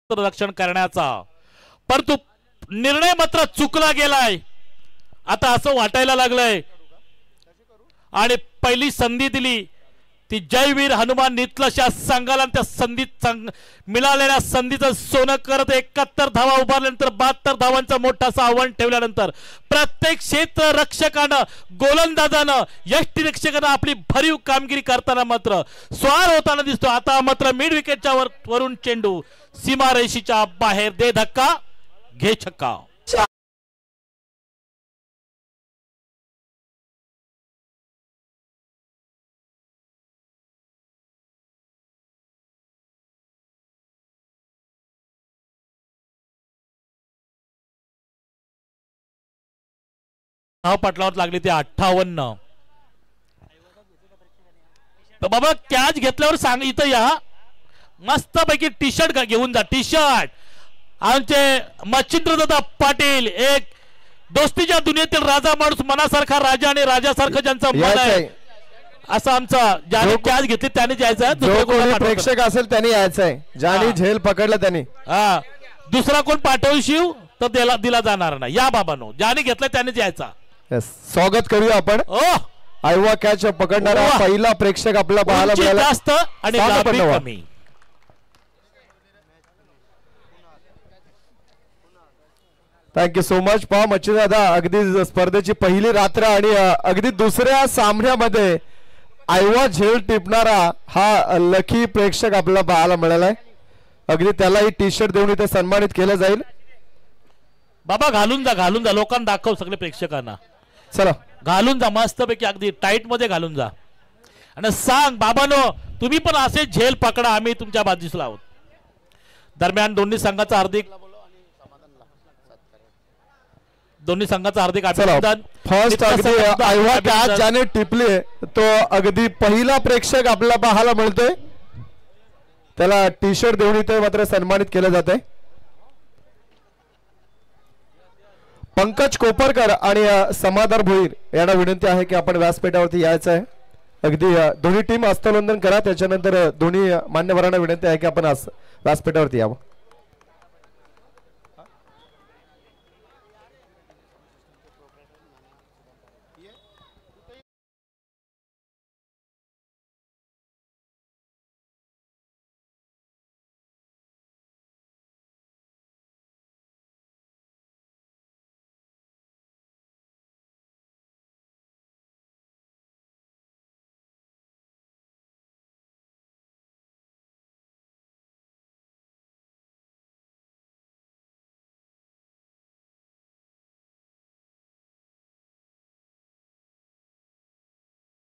रक्षण करण्याचा परंतु निर्णय मात्र चुकला गेलाय आता असं वाटायला लागलंय. आणि पहिली संधी दिली ती जयवीर हनुमान नितलस या संघाला. त्या संधीत मिळालेल्या संधीचं सोनं करत 71 धावा उभारल्यानंतर 72 धावांचं मोठं आव्हान ठेवल्यानंतर प्रत्येक क्षेत्र रक्षकानं गोलंदाजानं यष्टीरक्षकानं आपली भरीव कामगिरी करताना मात्र स्वार होताना दिसतो. आता मात्र मिड विकेटच्या वरून चेंडू सीमारेषेच्या बाहेर. दे धक्का घे छक्का. पटलावर लागली ते 58. तर बाबा कॅच घेतल्यावर सांग इथं या मस्त पैकी टी शर्ट घेऊन जा. टी शर्ट आमचे मच्छिंद्र दादा पाटील एक दोस्तीच्या दुनियेतील राजा माणूस मनासारखा राजा आणि राजासारखं ज्यांचं मन आहे असं आमचा ज्याने कॅच घेतली त्याने जायचं. प्रेक्षक असेल त्यांनी यायचंय. ज्याने झेल पकडलं त्यांनी. हा दुसरा कोण पाठवशील तर दिला जाणार नाही. या बाबांनो ज्याने घेतलं त्याने यायचा. स्वागत करूया आपण. आयवा कॅच पकडणारा पहिला प्रेक्षक आपला पाहायला मिळाला. जास्त आणि कमी. Thank you so much. पहा मच्छी दादा अगदी स्पर्धेची पहिली रात्र आणि अगदी दुसऱ्या सामन्यामध्ये आयवा झेल टिपणारा हा लकी प्रेक्षक आपल्याला पाहायला मिळालाय. अगदी त्यालाही टी शर्ट देऊन इथे सन्मानित केलं जाईल. बाबा घालून जा लोकांना दाखव सगळे प्रेक्षकांना. चला घालून जा मस्तपैकी अगदी टाईट मध्ये घालून जा आणि सांग बाबांनो तुम्ही पण असे झेल पकडा आम्ही तुमच्या बाजूला आहोत. दरम्यान दोन्ही संघाचं हार्दिक अभिनंदन. फर्स्ट अगदी आयवा कॅच ज्याने टिपली तो अगदी पहिला प्रेक्षक आपल्याला पाहायला मिळतोय. त्याला टी शर्ट देऊन इथे मात्र सन्मानित केलं जात आहे. पंकज कोपरकर आणि समाधार भोईर यांना विनंती आहे की आपण व्यासपीठावरती यायचं आहे. अगदी दोन्ही टीम हस्तोलंघन करा. त्याच्यानंतर दोन्ही मान्यवरांना विनंती आहे की आपण व्यासपीठावरती यावं.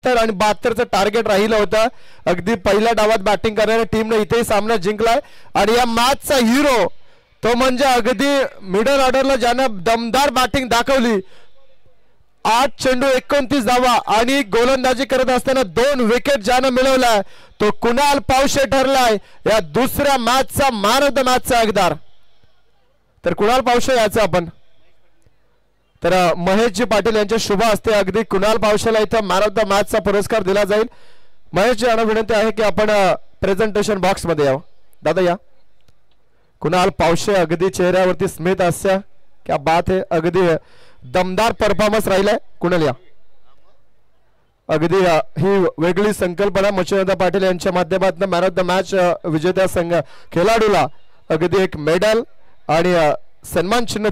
71 आणि 72चं टार्गेट राहिलं होतं. अगदी पहिल्या डावात बॅटिंग करणाऱ्या टीमने इथेही सामना जिंकलाय आणि या मॅचचा हिरो तो म्हणजे अगदी मिडल ऑर्डरला ज्यानं दमदार बॅटिंग दाखवली. 8 चेंडू 29 धावा आणि गोलंदाजी करत असताना 2 विकेट ज्यानं मिळवलाय तो कुणाल पावशे ठरलाय या दुसऱ्या मॅचचा मॅन ऑफ द मॅचचा हकदार. तर कुणाल पावशे याचं आपण तर महेशजी पाटील यांच्या शुभ हस्ते अगदी कुणाल पावशेला इथं मॅन ऑफ द मॅचचा पुरस्कार दिला जाईल. महेशजी यांना विनंती आहे की आपण प्रेझेंटेशन बॉक्स मध्ये यावं. दादा या. कुणाल पावशे अगदी चेहऱ्यावरती स्मित हास्य, क्या बात है, अगदी दमदार परफॉर्मन्स राहिलाय. कुणाल या. अगदी ही वेगळी संकल्पना मच्छिंद्र पाटील यांच्या माध्यमातून मॅन ऑफ द मॅच विजेत्या संघ खेळाडूला अगदी एक मेडल आणि सन्मान चिन्ह